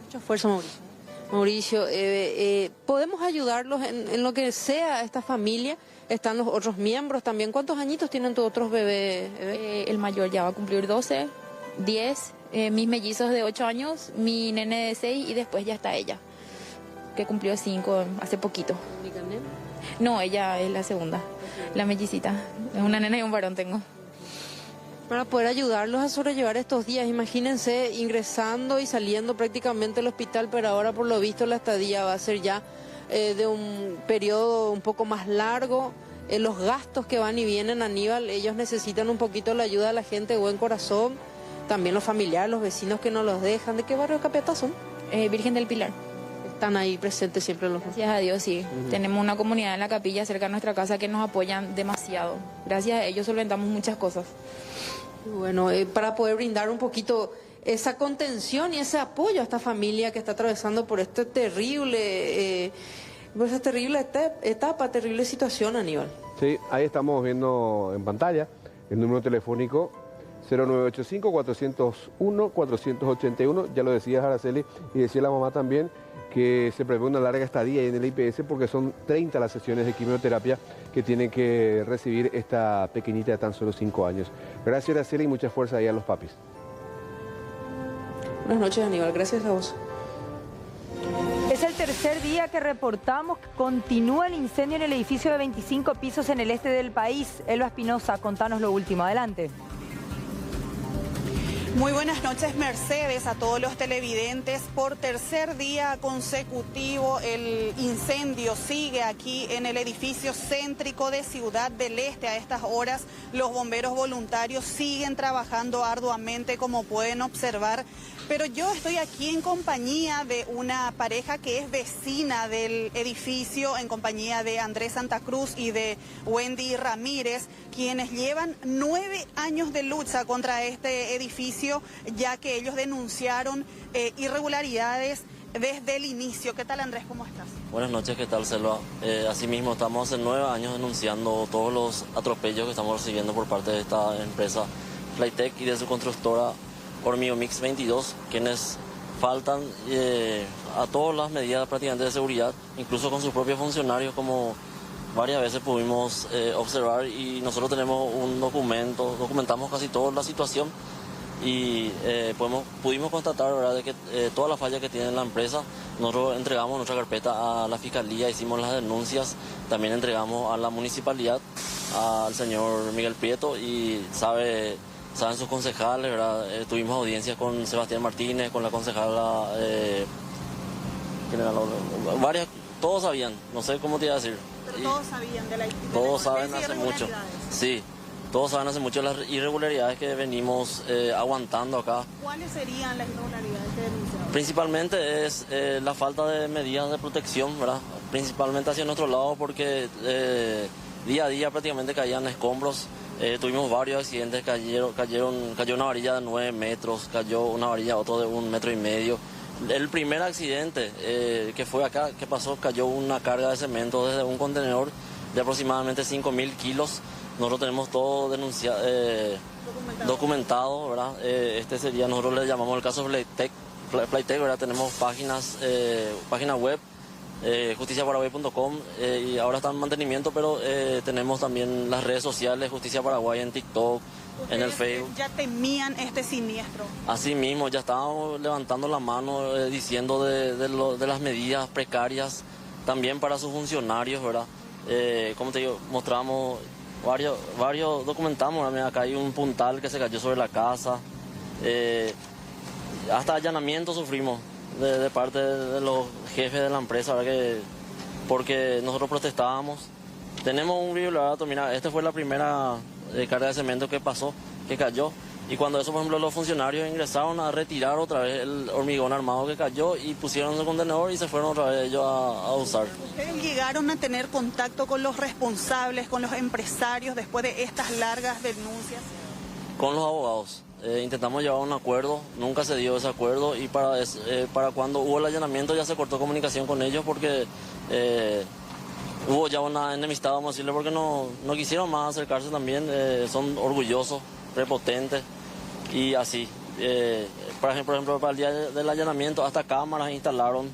S4: Mucha fuerza, Mauricio. Mauricio, ¿podemos ayudarlos en lo que sea esta familia? ¿Están los otros miembros también? ¿Cuántos añitos tienen tus otros bebés?
S5: El mayor ya va a cumplir 12, 10, mis mellizos de 8 años, mi nene de 6 y después ya está ella, que cumplió 5 hace poquito.
S4: ¿Única nena?
S5: No, ella es la segunda, la mellicita. Es una nena y un varón tengo.
S4: Para poder ayudarlos a sobrellevar estos días, imagínense ingresando y saliendo prácticamente del hospital, pero ahora por lo visto la estadía va a ser ya de un periodo un poco más largo. Los gastos que van y vienen, Aníbal, ellos necesitan un poquito la ayuda de la gente de buen corazón, también los familiares, los vecinos que no los dejan. ¿De qué barrio de Capiatá son?
S5: Virgen del Pilar.
S4: Están ahí presentes siempre los...
S5: Gracias a Dios, sí. Tenemos una comunidad en la capilla cerca de nuestra casa que nos apoyan demasiado. Gracias a ellos solventamos muchas cosas.
S4: Bueno, para poder brindar un poquito esa contención y ese apoyo a esta familia que está atravesando por esta terrible etapa, terrible situación, Aníbal.
S9: Sí, ahí estamos viendo en pantalla el número telefónico 0985-401-481. Ya lo decía Araceli y decía la mamá también que se prevé una larga estadía en el IPS porque son 30 las sesiones de quimioterapia que tiene que recibir esta pequeñita de tan solo 5 años. Gracias, Araceli, y mucha fuerza ahí a los papis.
S4: Buenas noches, Aníbal. Gracias a vos.
S8: Es el tercer día que reportamos que continúa el incendio en el edificio de 25 pisos en el este del país. Elba Espinosa, contanos lo último. Adelante.
S13: Muy buenas noches, Mercedes, a todos los televidentes. Por tercer día consecutivo, el incendio sigue aquí en el edificio céntrico de Ciudad del Este. A estas horas, los bomberos voluntarios siguen trabajando arduamente, como pueden observar. Pero yo estoy aquí en compañía de una pareja que es vecina del edificio, en compañía de Andrés Santa Cruz y de Wendy Ramírez, quienes llevan 9 años de lucha contra este edificio, ya que ellos denunciaron irregularidades desde el inicio. ¿Qué tal, Andrés? ¿Cómo estás?
S14: Buenas noches, ¿qué tal, Selva? Asimismo, estamos hace 9 años denunciando todos los atropellos que estamos recibiendo por parte de esta empresa Flytech y de su constructora Hormigomix 22, quienes faltan a todas las medidas prácticamente de seguridad, incluso con sus propios funcionarios, como varias veces pudimos observar, y nosotros tenemos un documento, documentamos casi toda la situación y pudimos constatar, ¿verdad?, de que todas las fallas que tiene la empresa, nosotros entregamos nuestra carpeta a la Fiscalía, hicimos las denuncias, también entregamos a la municipalidad, al señor Miguel Prieto, y saben sus concejales, ¿verdad? Tuvimos audiencias con Sebastián Martínez, con la concejala, varias, todos sabían, no sé cómo te iba a decir.
S13: Pero todos sabían de la
S14: todos saben hace mucho, sí, todos saben hace mucho las irregularidades que venimos aguantando acá.
S13: ¿Cuáles serían las irregularidades que denunciaron?
S14: Principalmente es la falta de medidas de protección, ¿verdad? Principalmente hacia nuestro lado, porque día a día prácticamente caían escombros. Tuvimos varios accidentes, cayó una varilla de 9 metros, cayó una varilla otro de 1,5 metros. El primer accidente que fue acá, que pasó, cayó una carga de cemento desde un contenedor de aproximadamente 5.000 kilos. Nosotros tenemos todo documentado, ¿verdad? Nosotros le llamamos el caso Playtech, ¿verdad? Tenemos página web, justiciaparaguay.com, y ahora está en mantenimiento, pero tenemos también las redes sociales, Justicia Paraguay, en TikTok, en el Facebook.
S13: ¿Ya temían este siniestro?
S14: Así mismo, ya estábamos levantando la mano, diciendo de las medidas precarias, también para sus funcionarios, ¿verdad? Como te digo, mostramos varios documentamos, ¿verdad? Acá hay un puntal que se cayó sobre la casa, hasta allanamiento sufrimos de parte de los jefes de la empresa, ¿verdad? Porque nosotros protestábamos. Tenemos un videolato, mira, esta fue la primera carga de cemento que pasó, que cayó, y cuando eso, por ejemplo, los funcionarios ingresaron a retirar otra vez el hormigón armado que cayó y pusieron el contenedor y se fueron otra vez ellos a usar.
S13: ¿Ustedes llegaron a tener contacto con los responsables, con los empresarios después de estas largas denuncias?
S14: Con los abogados. Intentamos llevar un acuerdo, nunca se dio ese acuerdo, y para cuando hubo el allanamiento ya se cortó comunicación con ellos, porque hubo ya una enemistad, vamos a decirle, porque no quisieron más acercarse también, son orgullosos, prepotentes, y así. Por ejemplo, para el día del allanamiento, hasta cámaras instalaron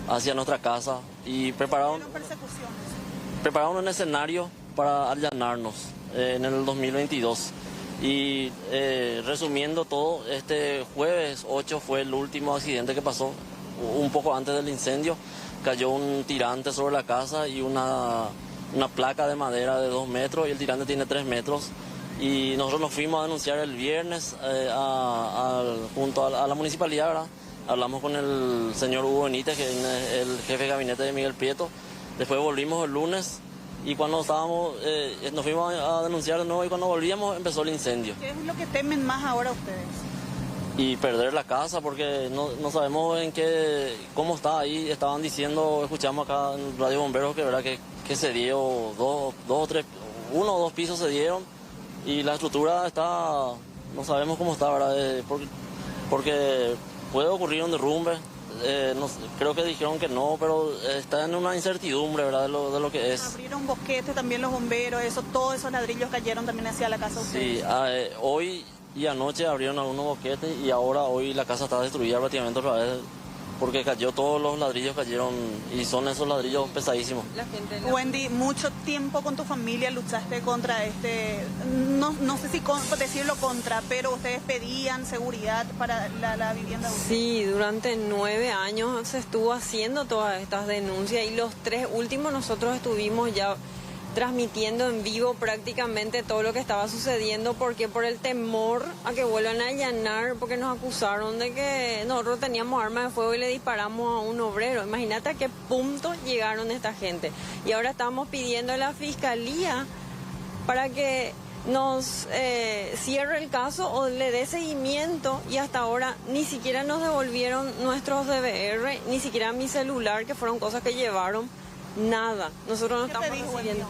S14: hacia nuestra casa y prepararon un escenario para allanarnos en el 2022. Y resumiendo todo, este jueves 8 fue el último accidente que pasó, un poco antes del incendio. Cayó un tirante sobre la casa y una placa de madera de 2 metros, y el tirante tiene 3 metros. Y nosotros nos fuimos a denunciar el viernes junto a la municipalidad, ¿verdad? Hablamos con el señor Hugo Benítez, que es el jefe de gabinete de Miguel Prieto. Después volvimos el lunes, y cuando nos fuimos a denunciar de nuevo, y cuando volvíamos empezó el incendio.
S13: ¿Qué es lo que temen más ahora ustedes?
S14: Y perder la casa, porque no sabemos cómo está ahí. Estaban diciendo, escuchamos acá en Radio Bomberos, que verdad que se dio uno o dos pisos se dieron, y la estructura está, no sabemos cómo está, ¿verdad? Porque puede ocurrir un derrumbe. Creo que dijeron que no, pero está en una incertidumbre, ¿verdad?, de lo que es.
S13: Abrieron boquetes también los bomberos, todos esos ladrillos cayeron también hacia la casa de ustedes.
S14: Sí, hoy y anoche abrieron algunos boquetes, y hoy la casa está destruida prácticamente otra vez, porque todos los ladrillos cayeron, y son esos ladrillos pesadísimos.
S13: Wendy, mucho tiempo con tu familia luchaste contra no sé si decirlo contra, pero ustedes pedían seguridad para la vivienda.
S4: Sí, durante 9 años se estuvo haciendo todas estas denuncias, y los 3 últimos nosotros estuvimos ya transmitiendo en vivo prácticamente todo lo que estaba sucediendo, porque por el temor a que vuelvan a allanar, porque nos acusaron de que nosotros teníamos armas de fuego y le disparamos a un obrero. Imagínate a qué punto llegaron esta gente. Y ahora estamos pidiendo a la Fiscalía para que nos cierre el caso o le dé seguimiento, y hasta ahora ni siquiera nos devolvieron nuestros DVR, ni siquiera mi celular, que fueron cosas que llevaron. Nada, nosotros no estamos recibiendo.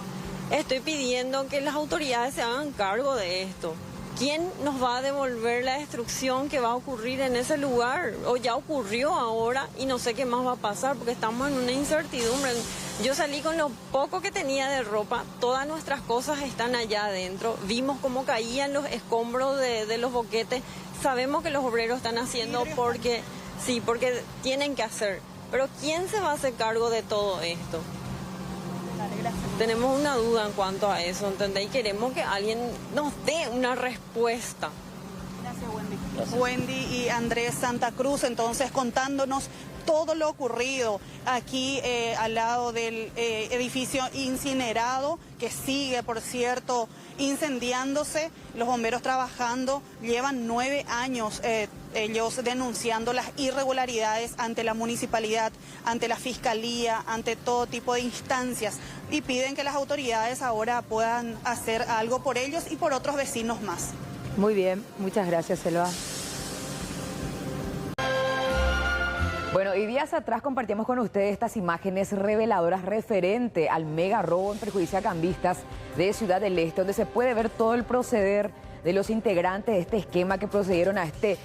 S4: Estoy pidiendo que las autoridades se hagan cargo de esto. ¿Quién nos va a devolver la destrucción que va a ocurrir en ese lugar? O ya ocurrió ahora y no sé qué más va a pasar, porque estamos en una incertidumbre. Yo salí con lo poco que tenía de ropa, todas nuestras cosas están allá adentro. Vimos cómo caían los escombros de los boquetes. Sabemos que los obreros están haciendo porque
S7: Sí, porque tienen que hacer. Pero ¿quién se va a hacer cargo de todo esto? Tenemos una duda en cuanto a eso, ¿entendés? Y queremos que alguien nos dé una respuesta.
S13: Gracias, Wendy y Andrés Santa Cruz, entonces contándonos todo lo ocurrido aquí al lado del edificio incinerado, que sigue, por cierto, incendiándose. Los bomberos trabajando, llevan 9 años ellos denunciando las irregularidades ante la municipalidad, ante la fiscalía, ante todo tipo de instancias, y piden que las autoridades ahora puedan hacer algo por ellos y por otros vecinos más.
S8: Muy bien, muchas gracias, Selva.
S21: Bueno, y días atrás compartíamos con ustedes estas imágenes reveladoras referente al mega robo en perjuicio a cambistas de Ciudad del Este, donde se puede ver todo el proceder de los integrantes de este esquema que procedieron a este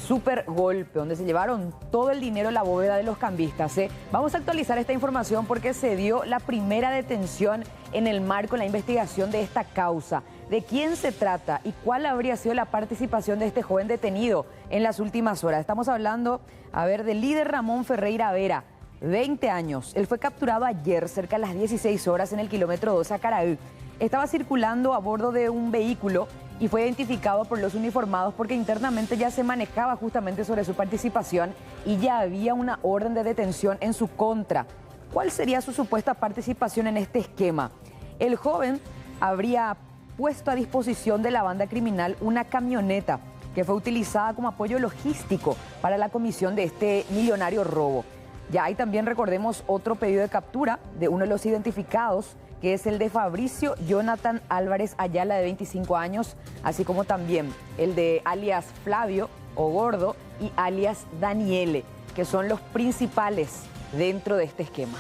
S21: super golpe, donde se llevaron todo el dinero a la bóveda de los cambistas. Vamos a actualizar esta información porque se dio la primera detención en el marco de la investigación de esta causa. ¿De quién se trata y cuál habría sido la participación de este joven detenido en las últimas horas? Estamos hablando, del líder Ramón Ferreira Vera, 20 años. Él fue capturado ayer cerca de las 16 horas en el kilómetro 2 a Caraí. Estaba circulando a bordo de un vehículo y fue identificado por los uniformados porque internamente ya se manejaba justamente sobre su participación y ya había una orden de detención en su contra. ¿Cuál sería su supuesta participación en este esquema? El joven habría puesto a disposición de la banda criminal una camioneta que fue utilizada como apoyo logístico para la comisión de este millonario robo. Ya hay también, recordemos, otro pedido de captura de uno de los identificados, que es el de Fabricio Jonathan Álvarez Ayala, de 25 años, así como también el de alias Flavio o Gordo y alias Daniele, que son los principales dentro de este esquema.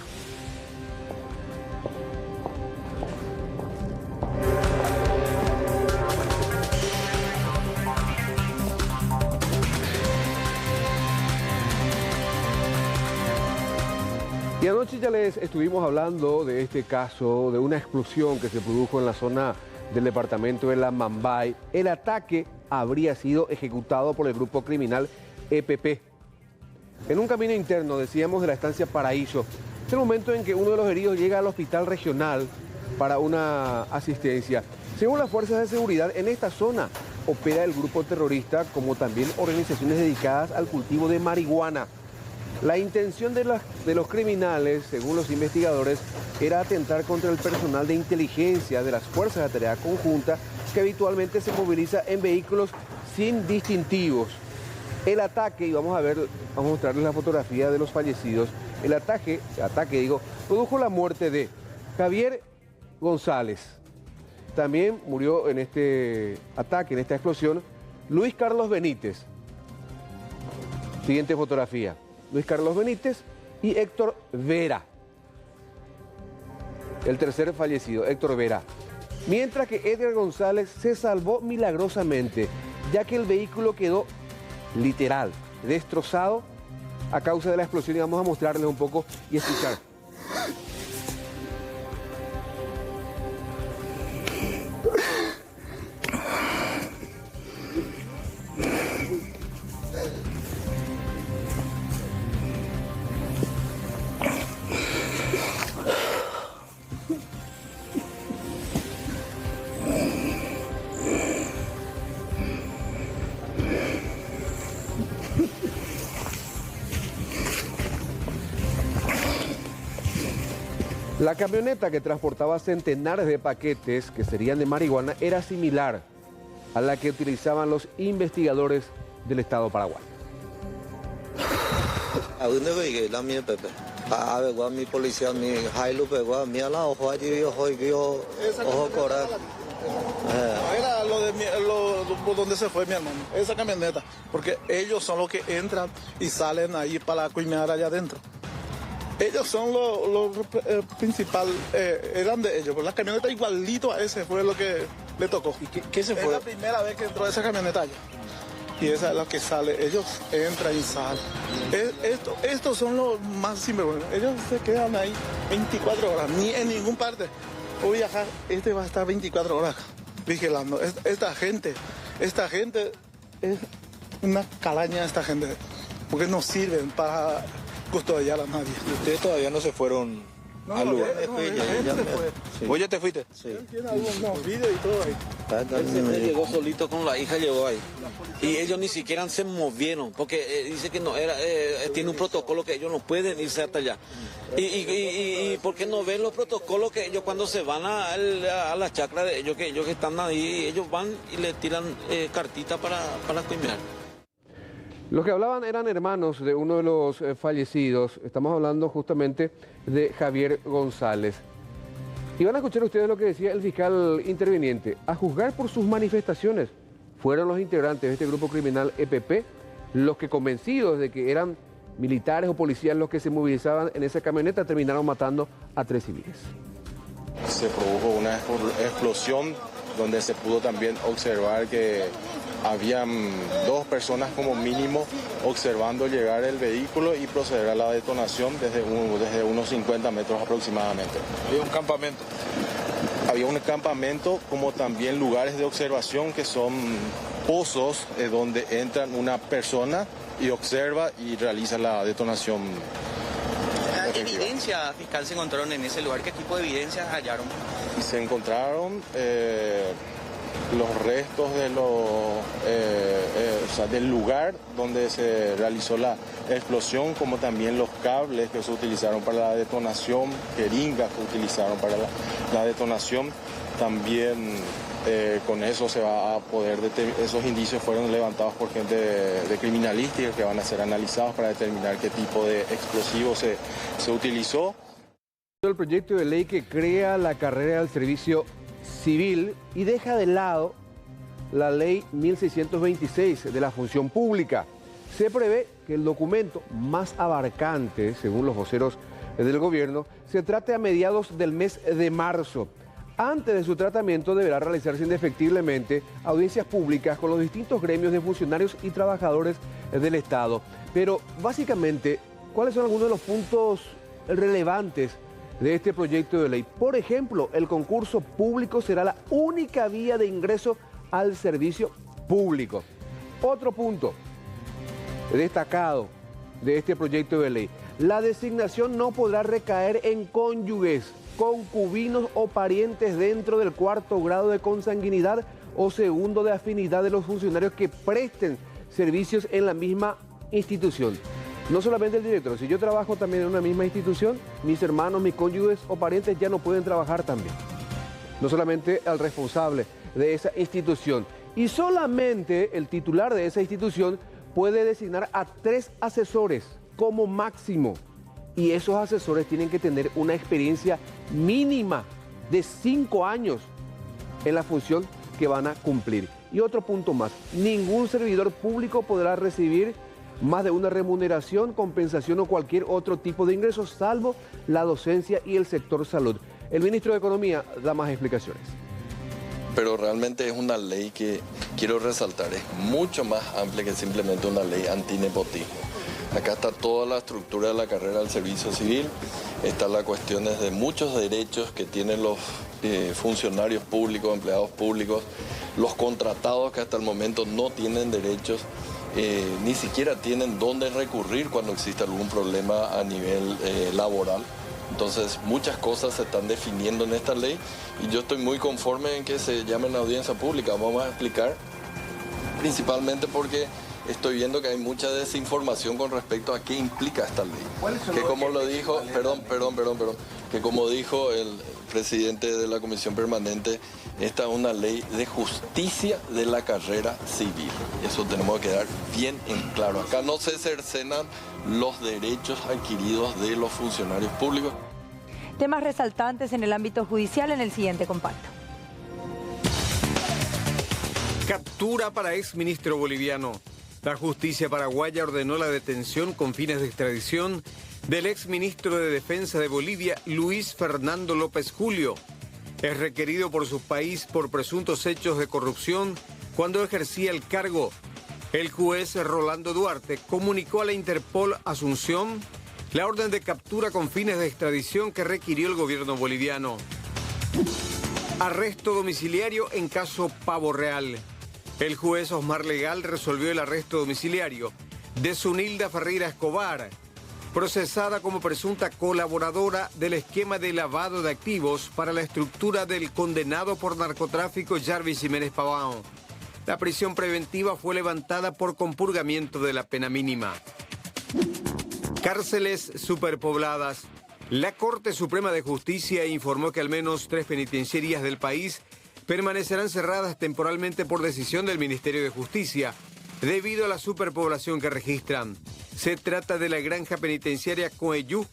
S9: Y anoche ya les estuvimos hablando de este caso, de una explosión que se produjo en la zona del departamento de La Mambay. El ataque habría sido ejecutado por el grupo criminal EPP. En un camino interno, decíamos, de la estancia Paraíso, es el momento en que uno de los heridos llega al hospital regional para una asistencia. Según las fuerzas de seguridad, en esta zona opera el grupo terrorista, como también organizaciones dedicadas al cultivo de marihuana. La intención de los criminales, según los investigadores, era atentar contra el personal de inteligencia de las fuerzas de tarea conjunta que habitualmente se moviliza en vehículos sin distintivos. El ataque, y vamos a mostrarles la fotografía de los fallecidos, el ataque produjo la muerte de Javier González. También murió en este ataque, en esta explosión, Luis Carlos Benítez. Siguiente fotografía. Luis Carlos Benítez y Héctor Vera. El tercer fallecido, Héctor Vera. Mientras que Edgar González se salvó milagrosamente, ya que el vehículo quedó literal destrozado a causa de la explosión, y vamos a mostrarles un poco y escuchar. La camioneta que transportaba centenares de paquetes que serían de marihuana era similar a la que utilizaban los investigadores del Estado Paraguay.
S15: Mi policía, mi Jailo pegó a mí a la ojo allí, ojo coral.
S16: Era lo donde se fue mi hermano, esa camioneta, porque ellos son los que entran y salen ahí para cuimear allá adentro. Ellos son los principal, eran de ellos, pues la camioneta igualito a ese fue lo que le tocó.
S2: ¿Y qué se fue?
S16: Es la primera vez que entró esa camioneta allá. Y esa es la que sale, ellos entran y salen. Estos son los más sinvergüenza, ellos se quedan ahí 24 horas, ni en ninguna parte. Voy a viajar, va a estar 24 horas vigilando. Esta gente es una calaña, esta gente. porque no sirven para custodiar a nadie.
S1: ¿Ustedes todavía no se fueron al lugar? ¿Vos ya te fuiste?
S16: Sí. Él tiene algunos videos y todo ahí.
S18: Él llegó solito con la hija, llegó ahí. Y ellos ni siquiera se movieron, porque dice que no era, tiene un protocolo que ellos no pueden irse hasta allá. Y ¿por qué no ven los protocolos que ellos cuando se van a la chacra de ellos, que están ahí, ellos van y le tiran cartita para coimear?
S9: Los que hablaban eran hermanos de uno de los fallecidos. Estamos hablando justamente de Javier González. Y van a escuchar ustedes lo que decía el fiscal interviniente. A juzgar por sus manifestaciones, fueron los integrantes de este grupo criminal EPP los que, convencidos de que eran militares o policías los que se movilizaban en esa camioneta, terminaron matando a 3 civiles.
S19: Se produjo una explosión donde se pudo también observar que habían 2 personas como mínimo observando llegar el vehículo y proceder a la detonación desde unos 50 metros aproximadamente.
S1: ¿Había un campamento?
S19: Había un campamento, como también lugares de observación que son pozos donde entra una persona y observa y realiza la detonación.
S22: ¿Qué evidencia fiscal se encontraron en ese lugar? ¿Qué tipo de evidencias hallaron?
S19: Se encontraron los restos de del lugar donde se realizó la explosión, como también los cables que se utilizaron para la detonación, jeringas que utilizaron para la detonación. También con eso se va a poder esos indicios fueron levantados por gente de criminalística que van a ser analizados para determinar qué tipo de explosivo se utilizó.
S9: El proyecto de ley que crea la carrera del servicio civil y deja de lado la ley 1626 de la función pública. Se prevé que el documento más abarcante, según los voceros del gobierno, se trate a mediados del mes de marzo. Antes de su tratamiento deberá realizarse indefectiblemente audiencias públicas con los distintos gremios de funcionarios y trabajadores del Estado. Pero básicamente, ¿cuáles son algunos de los puntos relevantes de este proyecto de ley? Por ejemplo, el concurso público será la única vía de ingreso al servicio público. Otro punto destacado de este proyecto de ley: la designación no podrá recaer en cónyuges, concubinos o parientes dentro del 4º grado de consanguinidad o 2º de afinidad de los funcionarios que presten servicios en la misma institución. No solamente el director, si yo trabajo también en una misma institución, mis hermanos, mis cónyuges o parientes ya no pueden trabajar también. No solamente el responsable de esa institución. Y solamente el titular de esa institución puede designar a 3 asesores como máximo. Y esos asesores tienen que tener una experiencia mínima de 5 años en la función que van a cumplir. Y otro punto más: ningún servidor público podrá recibir más de una remuneración, compensación o cualquier otro tipo de ingresos, salvo la docencia y el sector salud. El ministro de Economía da más explicaciones.
S23: Pero realmente es una ley que, quiero resaltar, es mucho más amplia que simplemente una ley antinepotismo. Acá está toda la estructura de la carrera del servicio civil, está la cuestión de muchos derechos que tienen los funcionarios públicos, empleados públicos, los contratados que hasta el momento no tienen derechos, ni siquiera tienen dónde recurrir cuando existe algún problema a nivel laboral. Entonces muchas cosas se están definiendo en esta ley y yo estoy muy conforme en que se llamen audiencia pública. Vamos a explicar, principalmente porque estoy viendo que hay mucha desinformación con respecto a qué implica esta ley. Que como lo dijo, que como dijo el presidente de la Comisión Permanente, esta es una ley de justicia de la carrera civil. Eso tenemos que quedar bien en claro. Acá no se cercenan los derechos adquiridos de los funcionarios públicos.
S8: Temas resaltantes en el ámbito judicial en el siguiente compacto.
S26: Captura para exministro boliviano. La justicia paraguaya ordenó la detención con fines de extradición del exministro de Defensa de Bolivia, Luis Fernando López Julio. Es requerido por su país por presuntos hechos de corrupción cuando ejercía el cargo. El juez Rolando Duarte comunicó a la Interpol Asunción la orden de captura con fines de extradición que requirió el gobierno boliviano. Arresto domiciliario en caso Pavo Real. El juez Osmar Legal resolvió el arresto domiciliario de Zunilda Ferreira Escobar, procesada como presunta colaboradora del esquema de lavado de activos para la estructura del condenado por narcotráfico Jarvis Jiménez Pavão. La prisión preventiva fue levantada por compurgamiento de la pena mínima. Cárceles superpobladas. La Corte Suprema de Justicia informó que al menos 3 penitenciarías del país permanecerán cerradas temporalmente por decisión del Ministerio de Justicia, debido a la superpoblación que registran. Se trata de la Granja Penitenciaria Coeyú,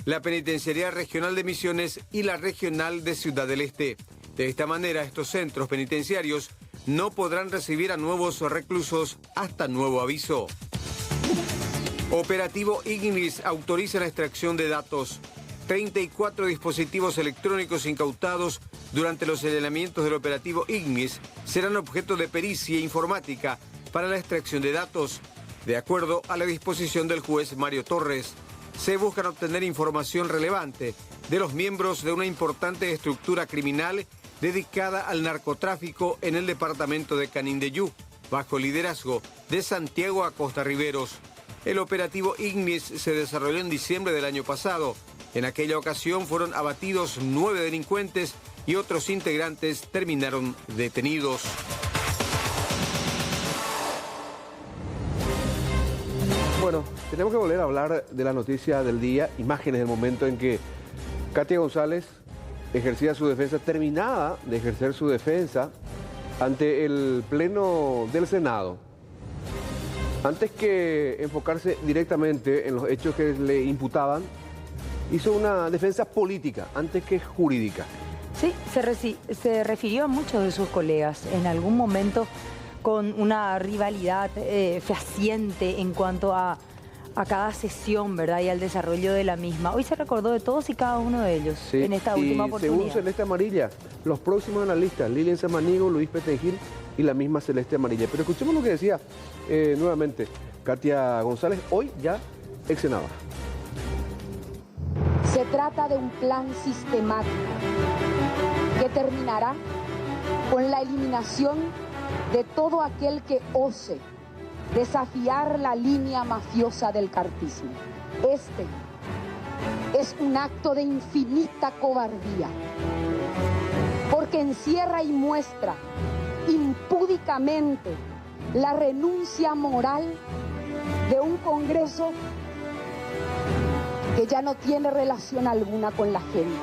S26: la Penitenciaría Regional de Misiones y la Regional de Ciudad del Este. De esta manera, estos centros penitenciarios no podrán recibir a nuevos reclusos hasta nuevo aviso. Operativo Ignis autoriza la extracción de datos. 34 dispositivos electrónicos incautados durante los allanamientos del operativo Ignis serán objeto de pericia informática para la extracción de datos. De acuerdo a la disposición del juez Mario Torres, se buscan obtener información relevante de los miembros de una importante estructura criminal dedicada al narcotráfico en el departamento de Canindeyú, bajo liderazgo de Santiago Acosta Riveros. El operativo Ignis se desarrolló en diciembre del año pasado. En aquella ocasión fueron abatidos 9 delincuentes y otros integrantes terminaron detenidos.
S9: Bueno, tenemos que volver a hablar de la noticia del día, imágenes del momento en que Katia González ejercía su defensa, terminada de ejercer su defensa ante el Pleno del Senado. Antes que enfocarse directamente en los hechos que le imputaban, hizo una defensa política antes que jurídica.
S8: Sí, se refirió a muchos de sus colegas en algún momento con una rivalidad fehaciente en cuanto a cada sesión, ¿verdad? Y al desarrollo de la misma. Hoy se recordó de todos y cada uno de ellos en esta última oportunidad.
S9: Según Celeste Amarilla, los próximos analistas, Lilian Samaniego, Luis Petengil y la misma Celeste Amarilla. Pero escuchemos lo que decía nuevamente Katia González, hoy ya ex senadora.
S6: Se trata de un plan sistemático que terminará con la eliminación de todo aquel que ose desafiar la línea mafiosa del cartismo. Este es un acto de infinita cobardía, porque encierra y muestra impúdicamente la renuncia moral de un Congreso que ya no tiene relación alguna con la gente.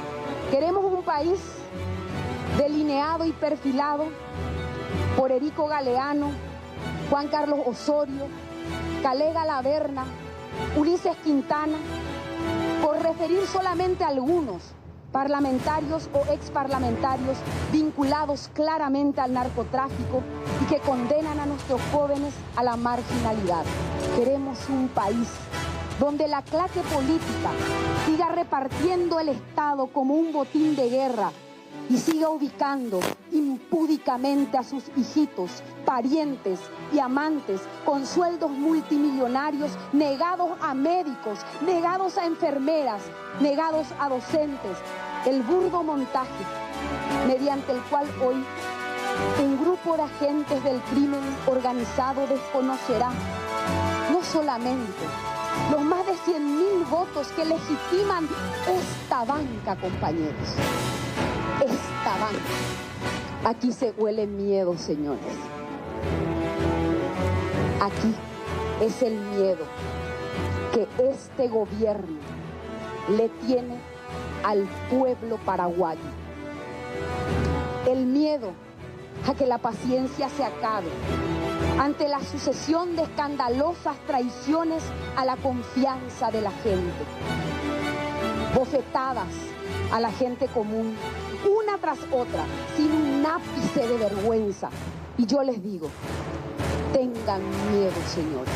S6: Queremos un país delineado y perfilado por Erico Galeano, Juan Carlos Osorio, Calega Laverna, Ulises Quintana, por referir solamente a algunos parlamentarios o exparlamentarios vinculados claramente al narcotráfico y que condenan a nuestros jóvenes a la marginalidad. Queremos un país donde la clase política siga repartiendo el Estado como un botín de guerra y siga ubicando impúdicamente a sus hijitos, parientes y amantes con sueldos multimillonarios negados a médicos, negados a enfermeras, negados a docentes. El burdo montaje mediante el cual hoy un grupo de agentes del crimen organizado desconocerá no solamente los más de 100.000 votos que legitiman esta banca, compañeros. Esta banca. Aquí se huele miedo, señores. Aquí es el miedo que este gobierno le tiene al pueblo paraguayo. El miedo a que la paciencia se acabe ante la sucesión de escandalosas traiciones a la confianza de la gente. Bofetadas a la gente común, una tras otra, sin un ápice de vergüenza. Y yo les digo, tengan miedo, señores.